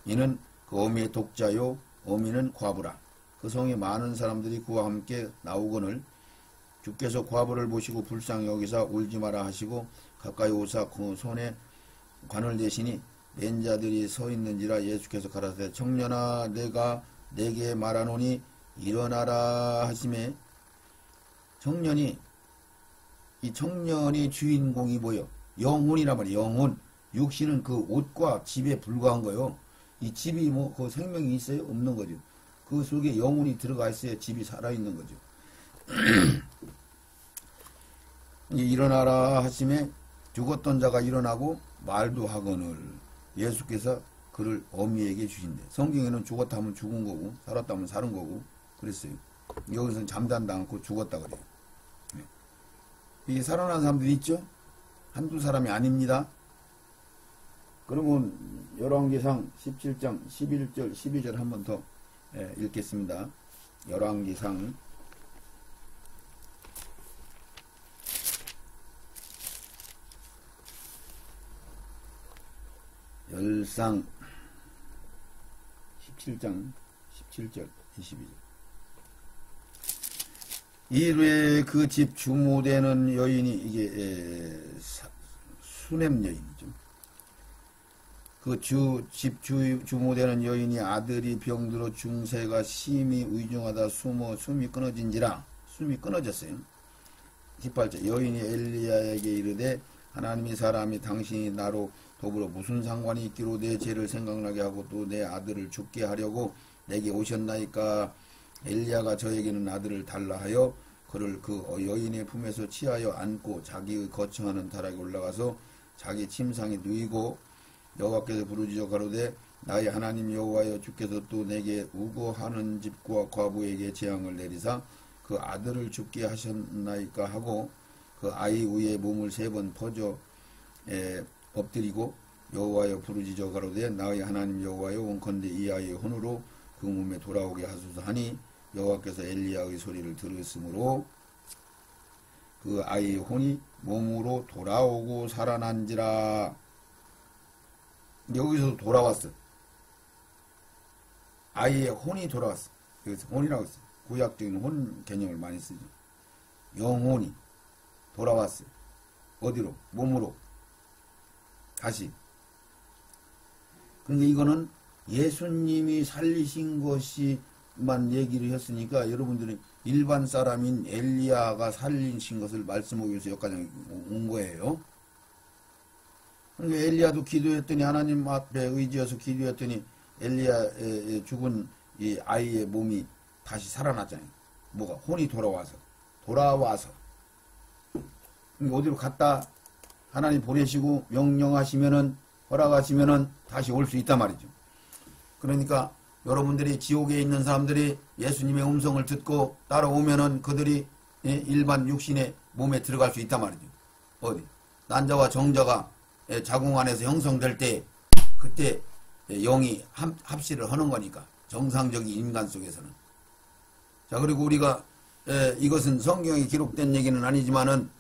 [SPEAKER 1] 이는 그 어미의 독자요 어미는 과부라. 그 성에 많은 사람들이 그와 함께 나오거늘 주께서 과부를 보시고 불쌍히 여기사 울지 마라 하시고 가까이 오사 그 손에 관을 대시니 맨 자들이 서 있는지라. 예수께서 가라사대 청년아 내가 내게 말하노니 일어나라 하시매 이 청년이 주인공이 뭐예요? 영혼이란 말이에요. 영혼. 육신은 그 옷과 집에 불과한 거예요. 이 집이 뭐 그 생명이 있어요? 없는 거죠. 그 속에 영혼이 들어가 있어야 집이 살아있는 거죠. 일어나라 하심에 죽었던 자가 일어나고 말도 하거늘 예수께서 그를 어미에게 주신대. 성경에는 죽었다 하면 죽은 거고 살았다 하면 사는 거고 그랬어요. 여기서는 잠잠도 않고 죽었다 그래요. 네. 이게 살아난 사람들이 있죠? 한두 사람이 아닙니다. 그러면 열왕기상 17장 11절 12절 한 번 더 읽겠습니다. 열왕기상 열상 17장 17절 22절. 이르에 그 집 주무되는 여인이 이게 수냄 여인이죠. 그 집 주무되는 여인이 아들이 병들어 중세가 심히 위중하다 숨이 끊어진지라. 숨이 끊어졌어요. 18절. 여인이 엘리야에게 이르되 하나님이 사람이 당신이 나로 더불어 무슨 상관이 있기로 내 죄를 생각나게 하고 또 내 아들을 죽게 하려고 내게 오셨나이까. 엘리야가 저에게는 아들을 달라 하여 그를 그 여인의 품에서 취하여 안고 자기의 거처하는 다락에 올라가서 자기 침상에 누이고 여호와께서 부르짖어 가로되 나의 하나님 여호와여 주께서 또 내게 우거하는 집과 과부에게 재앙을 내리사 그 아들을 죽게 하셨나이까 하고 그 아이 위에 몸을 3번 퍼져 엎드리고 여호와여 부르짖어 가로되 나의 하나님 여호와여 원컨대 이 아이의 혼으로 그 몸에 돌아오게 하소서 하니 여호와께서 엘리야의 소리를 들었으므로 그 아이의 혼이 몸으로 돌아오고 살아난지라. 여기서 돌아왔어. 아이의 혼이 돌아왔어. 여기서 혼이라고 했어. 구약적인 혼 개념을 많이 쓰죠. 영혼이 돌아왔어요. 어디로? 몸으로. 다시. 근데 이거는 예수님이 살리신 것이만 얘기를 했으니까 여러분들은 일반 사람인 엘리야가 살리신 것을 말씀하기 위해서 여기까지 온 거예요. 그러니까 엘리야도 기도했더니 하나님 앞에 의지해서 기도했더니 엘리야의 죽은 이 아이의 몸이 다시 살아났잖아요. 뭐가? 혼이 돌아와서. 그러니까 어디로 갔다 하나님 보내시고 명령하시면은 허락하시면은 다시 올 수 있단 말이죠. 그러니까 여러분들이 지옥에 있는 사람들이 예수님의 음성을 듣고 따라오면은 그들이 일반 육신의 몸에 들어갈 수 있단 말이죠. 어디? 난자와 정자가 자궁 안에서 형성될 때 그때 영이 합시를 하는 거니까 정상적인 인간 속에서는. 자, 그리고 우리가 이것은 성경에 기록된 얘기는 아니지만은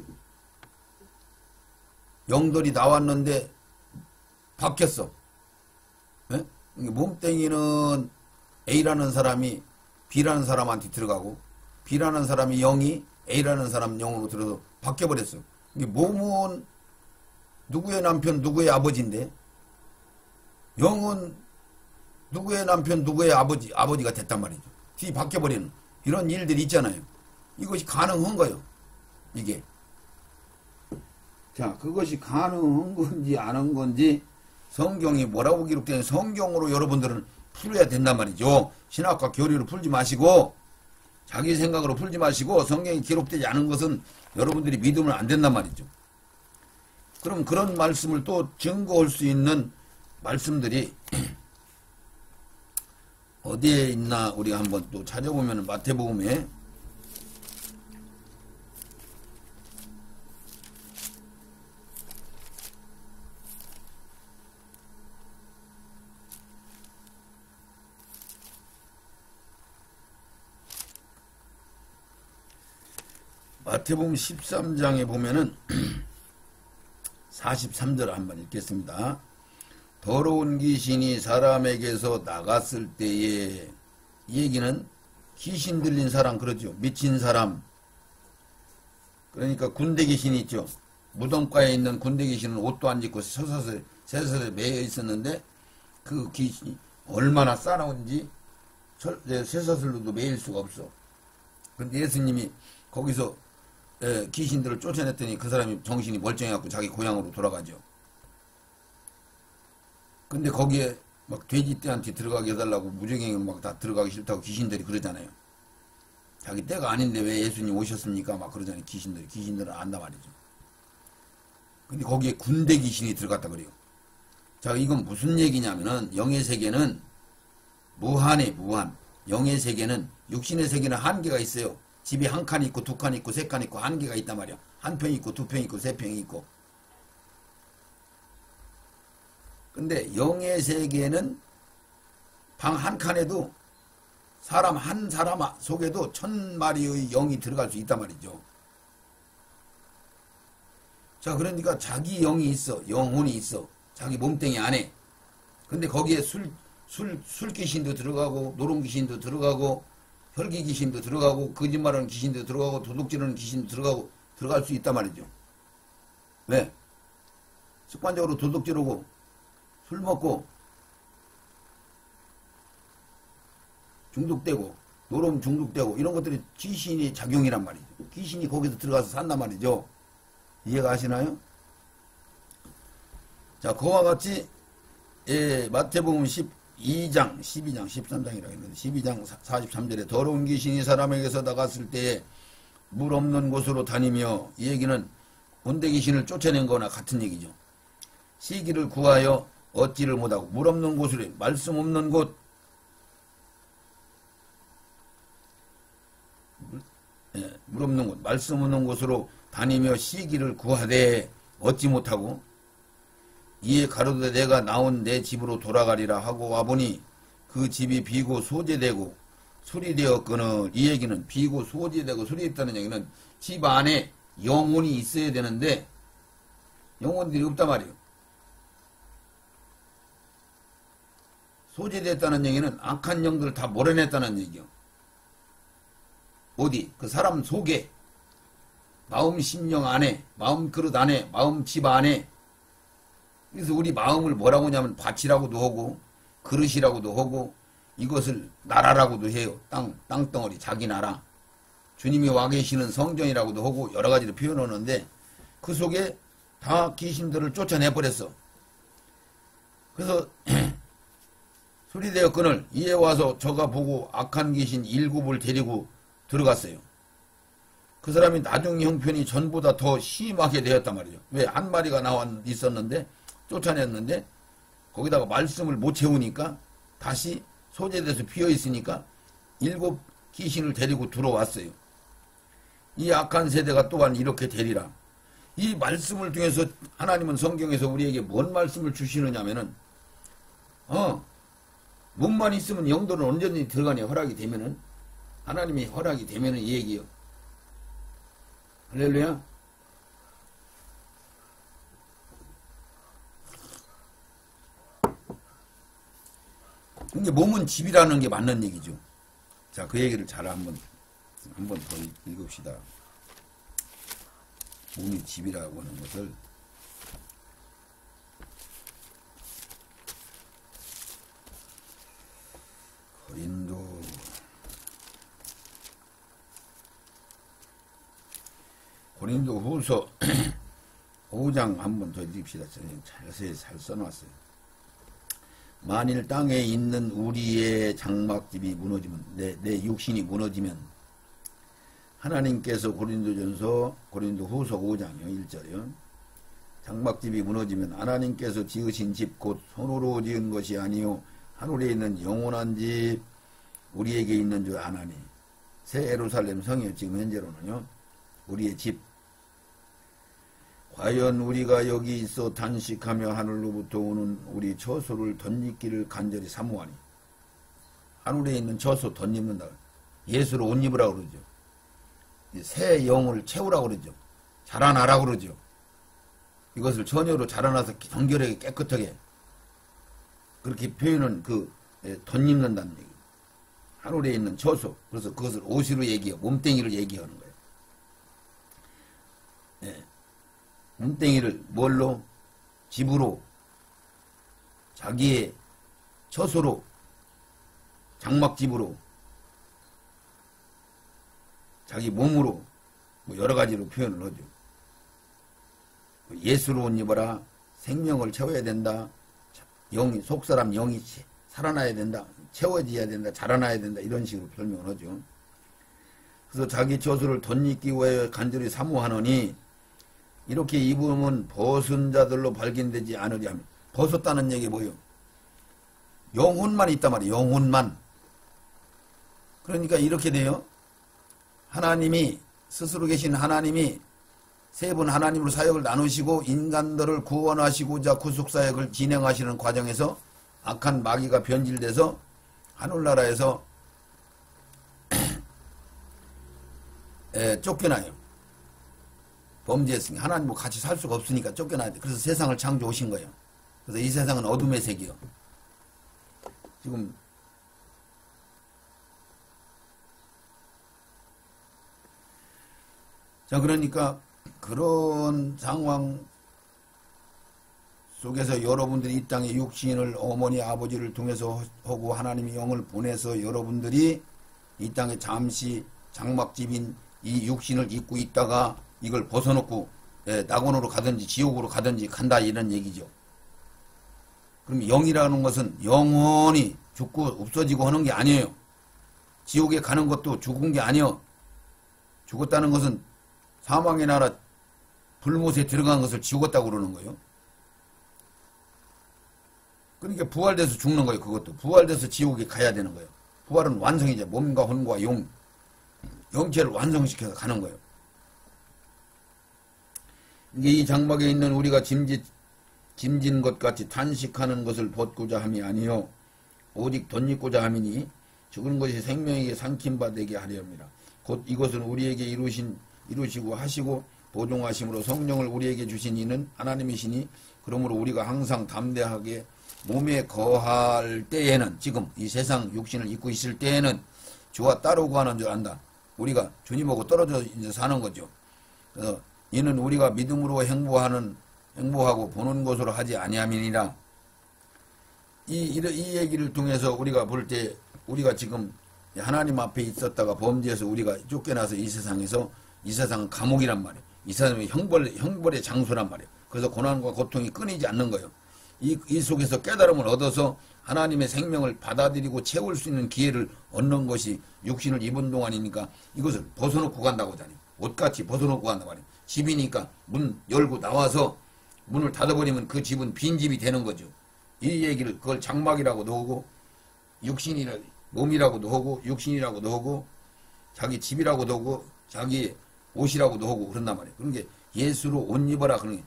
[SPEAKER 1] 영들이 나왔는데 바뀌었어. 몸뚱이는 A라는 사람이 B라는 사람한테 들어가고 B라는 사람이 영이 A라는 사람 영으로 들어서 바뀌어버렸어. 이게 몸은 누구의 남편 누구의 아버지인데 영은 누구의 남편 누구의 아버지가 됐단 말이죠. 뒤 바뀌어버리는 이런 일들이 있잖아요. 이것이 가능한 거예요. 이게. 자, 그것이 가능한 건지 안 한 건지 성경이 뭐라고 기록된 성경으로 여러분들은 풀어야 된단 말이죠. 신학과 교리로 풀지 마시고 자기 생각으로 풀지 마시고 성경이 기록되지 않은 것은 여러분들이 믿으면 안 된단 말이죠. 그럼 그런 말씀을 또 증거할 수 있는 말씀들이 어디에 있나 우리가 한번 또 찾아보면 마태복음에 마태복음 13장에 보면은 43절 한번 읽겠습니다. 더러운 귀신이 사람에게서 나갔을 때에, 이 얘기는 귀신 들린 사람 그러죠. 미친 사람. 그러니까 군대 귀신이 있죠. 무덤가에 있는 군대 귀신은 옷도 안 입고 쇠사슬에 매여 있었는데 그 귀신이 얼마나 싸나운지 쇠사슬로도 매일 수가 없어. 그런데 예수님이 거기서 귀신들을 쫓아냈더니 그 사람이 정신이 멀쩡해갖고 자기 고향으로 돌아가죠. 근데 거기에 막 돼지떼한테 들어가게 해달라고 무적행위로 막 다 들어가기 싫다고 귀신들이 그러잖아요. 자기 때가 아닌데 왜 예수님 오셨습니까? 막 그러잖아요. 귀신들은 안다 말이죠. 근데 거기에 군대 귀신이 들어갔다 그래요. 자, 이건 무슨 얘기냐면은 영의 세계는 무한해, 무한. 영의 세계는, 육신의 세계는 한계가 있어요. 집이 한 칸 있고 두 칸 있고 세 칸 있고 한계가 있단 말이야. 한 평 있고 두 평 있고 세 평 있고. 근데 영의 세계는 방 한 칸에도 사람 한 사람 속에도 1000마리의 영이 들어갈 수 있단 말이죠. 자, 그러니까 자기 영이 있어. 영혼이 있어. 자기 몸뚱이 안에. 근데 거기에 술 귀신도 들어가고, 노름 귀신도 들어가고, 혈기 귀신도 들어가고, 거짓말하는 귀신도 들어가고, 도둑질하는 귀신도 들어가고, 들어갈 수 있단 말이죠. 왜? 습관적으로 도둑질하고, 술 먹고, 중독되고, 노름 중독되고, 이런 것들이 귀신이 작용이란 말이죠. 귀신이 거기서 들어가서 산단 말이죠. 이해가 하시나요? 자, 그와 같이, 마태복음 12장, 13장이라고 했는데, 12장 43절에 더러운 귀신이 사람에게서 나갔을 때에 물 없는 곳으로 다니며, 이 얘기는 온대 귀신을 쫓아낸 거나 같은 얘기죠. 시기를 구하여 얻지를 못하고, 물 없는 곳으로, 말씀 없는 곳, 물 없는 곳, 말씀 없는 곳으로 다니며 시기를 구하되 얻지 못하고, 이에 가로되 내가 나온 내 집으로 돌아가리라 하고 와보니 그 집이 비고 소재되고 수리되었거늘. 이 얘기는 비고 소재되고 수리했다는 얘기는 집 안에 영혼이 있어야 되는데 영혼들이 없단 말이에요. 소재됐다는 얘기는 악한 영들을 다 몰아냈다는 얘기요. 어디? 그 사람 속에, 마음 심령 안에, 마음 그릇 안에, 마음 집 안에. 그래서 우리 마음을 뭐라고 하냐면 밭이라고도 하고 그릇이라고도 하고 이것을 나라라고도 해요. 땅덩어리, 자기 나라. 주님이 와 계시는 성전이라고도 하고 여러 가지로 표현하는데 그 속에 다 귀신들을 쫓아내버렸어. 그래서 수리되었거늘. 이에 와서 저가 보고 악한 귀신 7을 데리고 들어갔어요. 그 사람이 나중 형편이 전보다 더 심하게 되었단 말이죠. 왜? 한 마리가 있었는데 쫓아냈는데 거기다가 말씀을 못 채우니까 다시 소재돼서 비어있으니까 7 귀신을 데리고 들어왔어요. 이 악한 세대가 또한 이렇게 되리라. 이 말씀을 통해서 하나님은 성경에서 우리에게 뭔 말씀을 주시느냐면은 몸만 있으면 영들은 언제든지 들어가니 허락이 되면은 하나님이 허락이 되면은 이 얘기요. 할렐루야. 이게 몸은 집이라는 게 맞는 얘기죠. 자, 그 얘기를 잘 한번 더 읽읍시다. 몸이 집이라고 하는 것을 고린도 후서 5장 한번 더 읽읍시다. 자세히 잘 써놨어요. 만일 땅에 있는 우리의 장막집이 무너지면, 내 육신이 무너지면, 하나님께서 고린도 후서 5장이요, 1절이요. 장막집이 무너지면 하나님께서 지으신 집 곧 손으로 지은 것이 아니요 하늘에 있는 영원한 집 우리에게 있는 줄 아나니. 새 예루살렘 성이요, 지금 현재로는요. 우리의 집. 과연 우리가 여기 있어 단식하며 하늘로부터 오는 우리 처소를 덧입기를 간절히 사모하니. 하늘에 있는 처소 덧입는다. 예수로 옷 입으라고 그러죠. 새 영을 채우라고 그러죠. 자라나라고 그러죠. 이것을 처녀로 자라나서 정결하게 깨끗하게. 그렇게 표현은 덧입는다는 얘기. 하늘에 있는 처소. 그래서 그것을 옷으로 얘기해요. 몸뚱이를 얘기하는 거예요. 예. 몸뚱이를 뭘로? 집으로, 자기의 처소로, 장막집으로, 자기 몸으로 여러 가지로 표현을 하죠. 예수로 옷 입어라. 생명을 채워야 된다. 속사람 영이 살아나야 된다. 채워져야 된다. 자라나야 된다. 이런 식으로 설명을 하죠. 그래서 자기 처소를 덧입기 위해 간절히 사모하노니 이렇게 입으면 벗은 자들로 발견되지 않으리 하며. 벗었다는 얘기 뭐예요? 영혼만 있단 말이에요. 영혼만. 그러니까 이렇게 돼요. 하나님이 스스로 계신 하나님이 세 분 하나님으로 사역을 나누시고 인간들을 구원하시고자 구속사역을 진행하시는 과정에서 악한 마귀가 변질돼서 하늘나라에서 쫓겨나요. 범죄했으니까 하나님과 같이 살 수가 없으니까 쫓겨나야 돼. 그래서 세상을 창조하신 거예요. 그래서 이 세상은 어둠의 색이요. 지금 자, 그러니까 그런 상황 속에서 여러분들이 이 땅에 육신을 어머니 아버지를 통해서 하고 하나님이 영을 보내서 여러분들이 이 땅에 잠시 장막집인 이 육신을 입고 있다가 이걸 벗어놓고 낙원으로 가든지 지옥으로 가든지 간다 이런 얘기죠. 그럼 영이라는 것은 영원히 죽고 없어지고 하는 게 아니에요. 지옥에 가는 것도 죽은 게 아니에요. 죽었다는 것은 사망의 나라 불못에 들어간 것을 죽었다고 그러는 거예요. 그러니까 부활돼서 죽는 거예요. 그것도 부활돼서 지옥에 가야 되는 거예요. 부활은 완성이죠. 몸과 혼과 영체를 완성시켜서 가는 거예요. 이게 이 장막에 있는 우리가 짐진 것 같이 탄식하는 것을 벗고자 함이 아니요 오직 덧입고자 함이니 죽은 것이 생명에게 삼킴바 되게 하려 합니다. 곧 이것은 우리에게 이루시고 하시고 보존하심으로 성령을 우리에게 주신 이는 하나님이시니 그러므로 우리가 항상 담대하게 몸에 거할 때에는 지금 이 세상 육신을 입고 있을 때에는 주와 따르고 하는 줄 안다. 우리가 주님하고 떨어져 이제 사는 거죠. 그래서 이는 우리가 믿음으로 행보하고 보는 것으로 하지 아니함이니라. 이 얘기를 통해서 우리가 볼 때 우리가 지금 하나님 앞에 있었다가 범죄해서 우리가 쫓겨나서 이 세상은 감옥이란 말이에요. 이 세상은 형벌의 장소란 말이에요. 그래서 고난과 고통이 끊이지 않는 거예요. 이 속에서 깨달음을 얻어서 하나님의 생명을 받아들이고 채울 수 있는 기회를 얻는 것이 육신을 입은 동안이니까 이것을 벗어놓고 간다고 하잖아요. 옷같이 벗어놓고 간단 말이에요. 집이니까 문 열고 나와서 문을 닫아버리면 그 집은 빈집이 되는 거죠. 이 얘기를 그걸 장막이라고도 하고 몸이라고도 하고 육신이라고도 하고 자기 집이라고도 하고 자기 옷이라고도 하고 그런단 말이에요. 그런 게 예수로 옷 입어라 그런 게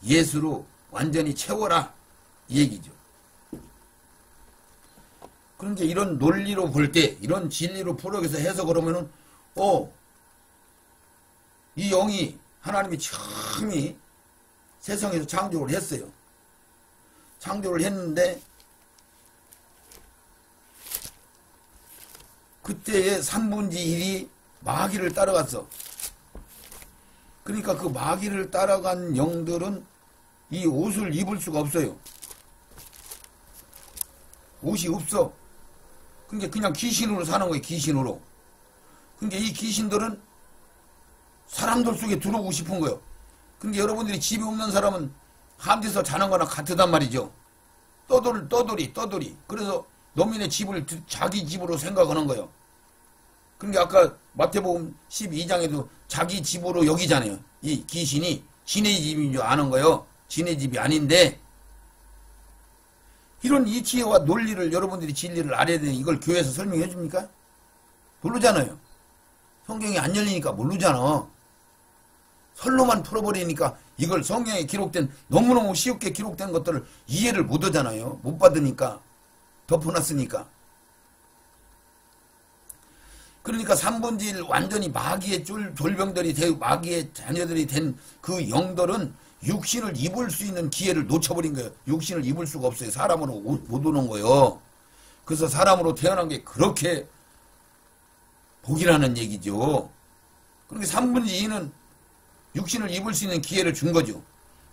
[SPEAKER 1] 예수로 완전히 채워라 이 얘기죠. 그런데 이런 논리로 볼 때 이런 진리로 풀어서 해석을 하면은 이 영이 하나님이 처음이 세상에서 창조를 했어요. 창조를 했는데 그때의 3분의 1이 마귀를 따라갔어. 그러니까 그 마귀를 따라간 영들은 이 옷을 입을 수가 없어요. 옷이 없어. 그러니까 그냥 귀신으로 사는 거예요. 귀신으로. 그러니까 이 귀신들은 사람들 속에 들어오고 싶은 거예요. 그러니까 여러분들이 집에 없는 사람은 한 데서 자는 거나 같으단 말이죠. 떠돌이. 그래서 노민의 집을 자기 집으로 생각하는 거예요. 그러니까 아까 마태복음 12장에도 자기 집으로 여기잖아요. 이 귀신이 지네 집인 줄 아는 거예요. 지네 집이 아닌데 이런 이치와 논리를 여러분들이 진리를 알아야 되니 이걸 교회에서 설명해 줍니까? 모르잖아요. 성경이 안 열리니까 모르잖아. 설로만 풀어버리니까 이걸 성경에 기록된 너무너무 쉽게 기록된 것들을 이해를 못 하잖아요. 못 받으니까 덮어놨으니까. 그러니까 3분의 1 완전히 마귀의 졸병들이 되고 마귀의 자녀들이 된 그 영들은 육신을 입을 수 있는 기회를 놓쳐버린 거예요. 육신을 입을 수가 없어요. 사람으로 못 오는 거예요. 그래서 사람으로 태어난 게 그렇게 복이라는 얘기죠. 그러니까 3분의 2는 육신을 입을 수 있는 기회를 준 거죠.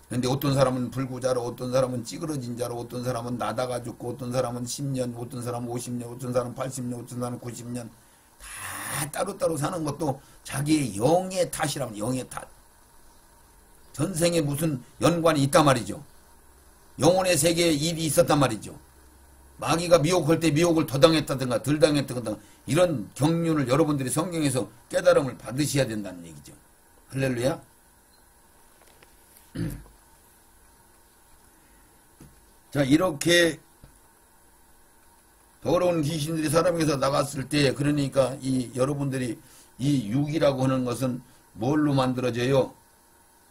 [SPEAKER 1] 그런데 어떤 사람은 불구자로, 어떤 사람은 찌그러진 자로, 어떤 사람은 나다가 죽고, 어떤 사람은 10년, 어떤 사람은 50년, 어떤 사람은 80년, 어떤 사람은 90년 다 따로따로 사는 것도 자기의 영의 탓이라면 영의 탓. 전생에 무슨 연관이 있단 말이죠. 영혼의 세계에 일이 있었단 말이죠. 마귀가 미혹할 때 미혹을 더 당했다든가 덜 당했다든가 이런 경륜을 여러분들이 성경에서 깨달음을 받으셔야 된다는 얘기죠. 할렐루야. 자, 이렇게 더러운 귀신들이 사람에게서 나갔을 때 그러니까 이 여러분들이 이 육이라고 하는 것은 뭘로 만들어져요?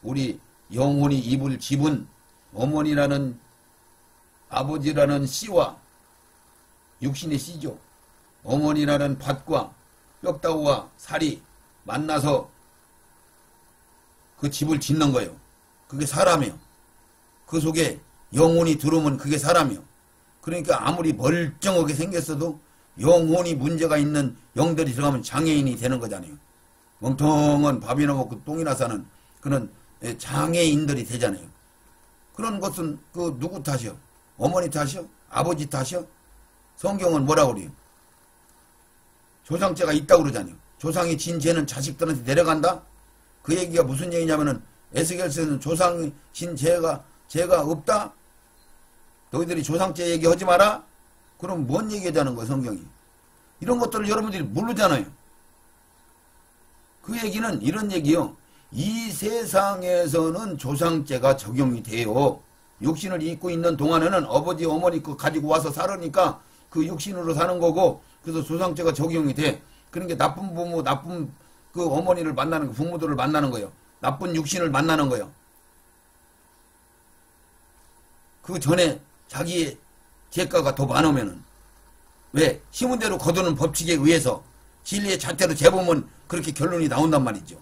[SPEAKER 1] 우리 영혼이 입을 집은 어머니라는 아버지라는 씨와 육신의 씨죠. 어머니라는 밭과 뼈다구와 살이 만나서 그 집을 짓는 거예요. 그게 사람이에요. 그 속에 영혼이 들어오면 그게 사람이에요. 그러니까 아무리 멀쩡하게 생겼어도 영혼이 문제가 있는 영들이 들어가면 장애인이 되는 거잖아요. 멍텅한 밥이나 먹고 똥이나 싸는 그런 장애인들이 되잖아요. 그런 것은 그 누구 탓이요? 어머니 탓이요? 아버지 탓이요? 성경은 뭐라고 그래요? 조상죄가 있다고 그러잖아요. 조상이 진 죄는 자식들한테 내려간다? 그 얘기가 무슨 얘기냐면은 에스겔서에는 조상이 진 죄가 없다? 너희들이 조상죄 얘기하지 마라? 그럼 뭔 얘기하자는 거예요, 성경이? 이런 것들을 여러분들이 모르잖아요. 그 얘기는 이런 얘기요. 이 세상에서는 조상죄가 적용이 돼요. 육신을 입고 있는 동안에는 아버지, 어머니 거 가지고 와서 살으니까 그 육신으로 사는 거고, 그래서 조상죄가 적용이 돼. 그러니까 나쁜 부모, 나쁜 그 어머니를 만나는 거, 부모들을 만나는 거예요. 나쁜 육신을 만나는 거예요. 그 전에 자기의 죄가가 더 많으면은 왜? 심은 대로 거두는 법칙에 의해서 진리의 잣대로 재보면 그렇게 결론이 나온단 말이죠.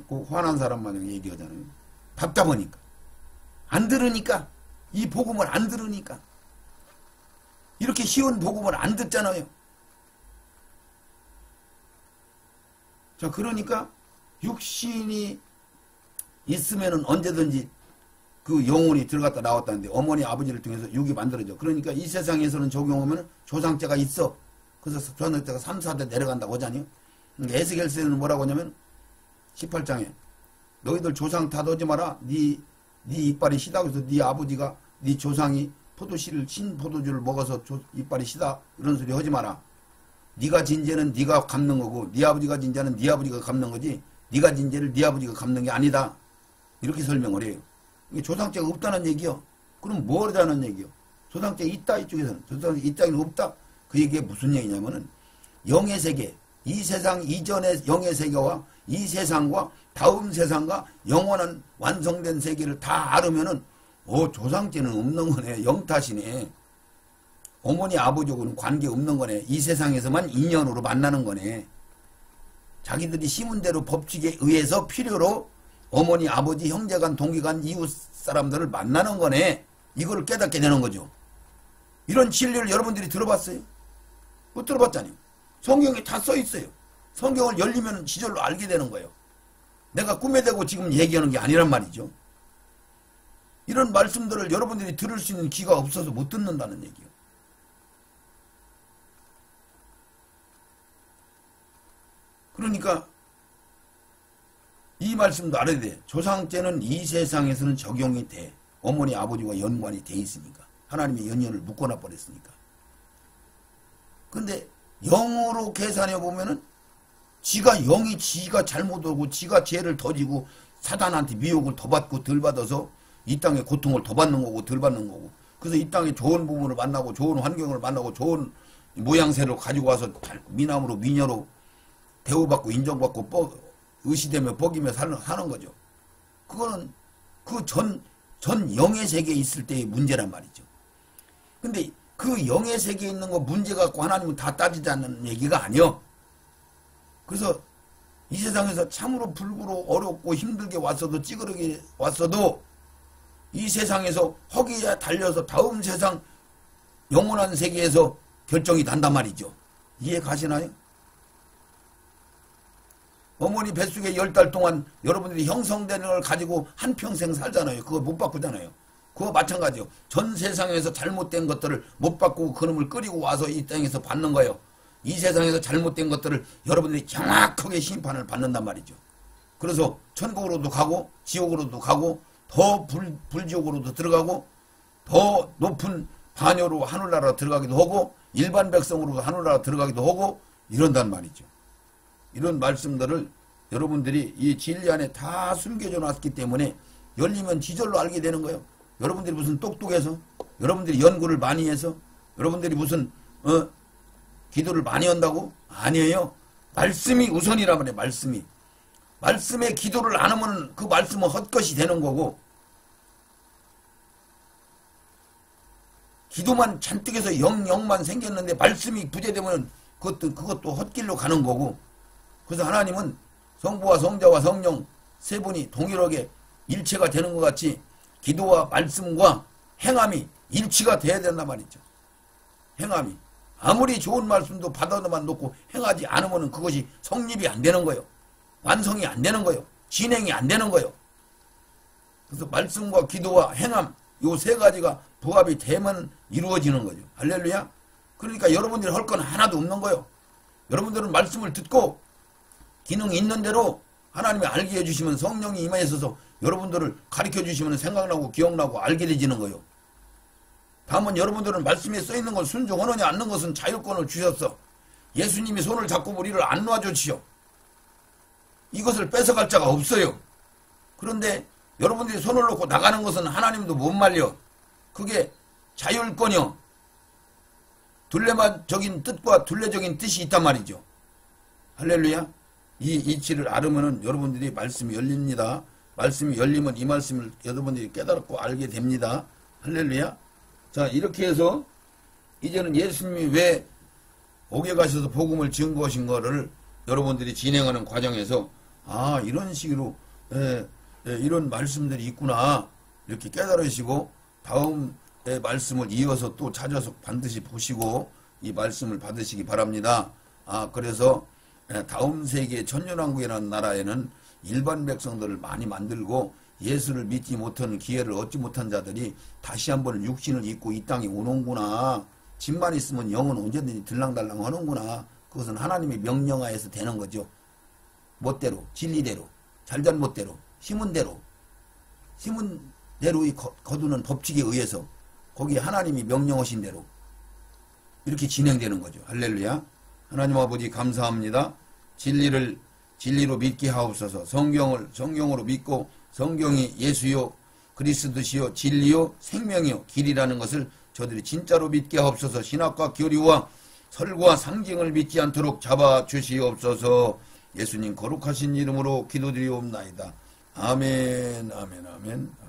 [SPEAKER 1] 꼭 화난 사람 마냥 얘기하잖아요. 답답하니까. 안 들으니까. 이 복음을 안 들으니까. 이렇게 쉬운 복음을 안 듣잖아요. 자, 그러니까 육신이 있으면은 언제든지 그 영혼이 들어갔다 나왔다는데 어머니 아버지를 통해서 육이 만들어져. 그러니까 이 세상에서는 적용하면 조상죄가 있어. 그래서 조상죄가 3, 4대 내려간다고 하잖아요. 에스겔서에는 뭐라고 하냐면 18장에 너희들 조상 탓하지 마라. 네 이빨이 시다. 그래서 네 아버지가 네 조상이 포도씨를 신 포도주를 먹어서 이빨이 시다. 이런 소리 하지 마라. 네가 진 죄는 네가 갚는 거고 네 아버지가 진 죄는 네 아버지가 갚는 거지 네가 진 죄를 네 아버지가 갚는 게 아니다. 이렇게 설명을 해요. 이게 조상죄가 없다는 얘기요. 그럼 뭐라는 얘기요? 조상죄 있다 이쪽에서는. 조상죄 있다는 없다. 그 얘기가 무슨 얘기냐면은 영의 세계, 이 세상 이전의 영의 세계와 이 세상과 다음 세상과 영원한 완성된 세계를 다 알으면은 조상죄는 없는 거네. 영 탓이네. 어머니 아버지하고는 관계 없는 거네. 이 세상에서만 인연으로 만나는 거네. 자기들이 심은 대로 법칙에 의해서 필요로 어머니 아버지 형제간 동기간 이웃 사람들을 만나는 거네. 이거를 깨닫게 되는 거죠. 이런 진리를 여러분들이 들어봤어요? 못 들어봤잖아요. 성경에 다 써있어요. 성경을 열리면 지절로 알게 되는 거예요. 내가 꿈에 대고 지금 얘기하는 게 아니란 말이죠. 이런 말씀들을 여러분들이 들을 수 있는 귀가 없어서 못 듣는다는 얘기예요. 그러니까 이 말씀도 알아야 돼. 조상죄는 이 세상에서는 적용이 돼. 어머니 아버지와 연관이 돼 있으니까. 하나님의 연연을 묶어놔 버렸으니까. 근데 영으로 계산해 보면은 지가 잘못하고 지가 죄를 더 지고 사단한테 미혹을 더 받고 덜 받아서 이 땅에 고통을 더 받는 거고 덜 받는 거고. 그래서 이 땅에 좋은 부분을 만나고 좋은 환경을 만나고 좋은 모양새를 가지고 와서 미남으로 미녀로 대우받고 인정받고 의시되며 뻑이며 사는 거죠. 그거는 그 전 영의 세계에 있을 때의 문제란 말이죠. 근데 그 영의 세계에 있는 거 문제 갖고 하나님은 다 따지자는 얘기가 아니요. 그래서 이 세상에서 참으로 불구로 어렵고 힘들게 왔어도 찌그러게 왔어도 이 세상에서 허기에 달려서 다음 세상 영원한 세계에서 결정이 난단 말이죠. 이해 가시나요? 어머니 뱃속에 10달 동안 여러분들이 형성되는 걸 가지고 한평생 살잖아요. 그거 못 바꾸잖아요. 그거 마찬가지요. 전 세상에서 잘못된 것들을 못 바꾸고 그놈을 끓이고 와서 이 땅에서 받는 거예요. 이 세상에서 잘못된 것들을 여러분들이 정확하게 심판을 받는단 말이죠. 그래서 천국으로도 가고 지옥으로도 가고 더 불지옥으로도 들어가고 더 높은 반열로 하늘나라 들어가기도 하고 일반 백성으로도 하늘나라 들어가기도 하고 이런단 말이죠. 이런 말씀들을 여러분들이 이 진리 안에 다 숨겨져 놨기 때문에 열리면 지절로 알게 되는 거예요. 여러분들이 무슨 똑똑해서 여러분들이 연구를 많이 해서 여러분들이 무슨 기도를 많이 한다고? 아니에요. 말씀이 우선이라 그래. 말씀에 기도를 안 하면 그 말씀은 헛것이 되는 거고 기도만 잔뜩 해서 영만 생겼는데 말씀이 부재되면 그것도 헛길로 가는 거고 그래서 하나님은 성부와 성자와 성령 세 분이 동일하게 일체가 되는 것 같이 기도와 말씀과 행함이 일치가 돼야 된단 말이죠. 행함이. 아무리 좋은 말씀도 받아만 놓고 행하지 않으면 그것이 성립이 안 되는 거예요. 완성이 안 되는 거예요. 진행이 안 되는 거예요. 그래서 말씀과 기도와 행함 요 세 가지가 부합이 되면 이루어지는 거죠. 할렐루야. 그러니까 여러분들이 할 건 하나도 없는 거예요. 여러분들은 말씀을 듣고 기능이 있는 대로 하나님이 알게 해주시면 성령이 임하에 있어서 여러분들을 가르쳐 주시면 생각나고 기억나고 알게 되지는 거예요. 다만 여러분들은 말씀에 써있는 걸 순종하느냐 않는 것은 자율권을 주셨어. 예수님이 손을 잡고 우리를 안 놔주시오. 이것을 뺏어갈 자가 없어요. 그런데 여러분들이 손을 놓고 나가는 것은 하나님도 못 말려. 그게 자율권이요. 둘레만적인 뜻과 둘레적인 뜻이 있단 말이죠. 할렐루야. 이 이치를 알으면 여러분들이 말씀이 열립니다. 말씀이 열리면 이 말씀을 여러분들이 깨달았고 알게 됩니다. 할렐루야. 자, 이렇게 해서 이제는 예수님이 왜 옥에 가셔서 복음을 증거하신 거를 여러분들이 진행하는 과정에서 아, 이런 식으로 이런 말씀들이 있구나 이렇게 깨달으시고 다음 말씀을 이어서 또 찾아서 반드시 보시고 이 말씀을 받으시기 바랍니다. 아, 그래서 다음 세계 천년왕국이라는 나라에는 일반 백성들을 많이 만들고 예수를 믿지 못하는 기회를 얻지 못한 자들이 다시 한번 육신을 입고 이 땅에 오는구나. 집만 있으면 영은 언제든지 들랑달랑 하는구나. 그것은 하나님의 명령하에서 되는 거죠. 멋대로, 진리대로, 잘잘못대로, 힘은 대로 거두는 법칙에 의해서 거기에 하나님이 명령하신 대로 이렇게 진행되는 거죠. 할렐루야. 하나님 아버지 감사합니다. 진리로 믿게 하옵소서. 성경으로 믿고 성경이 예수요 그리스도시요 진리요 생명이요 길이라는 것을 저들이 진짜로 믿게 하옵소서. 신학과 교리와 설과 상징을 믿지 않도록 잡아주시옵소서. 예수님 거룩하신 이름으로 기도드리옵나이다. 아멘 아멘 아멘.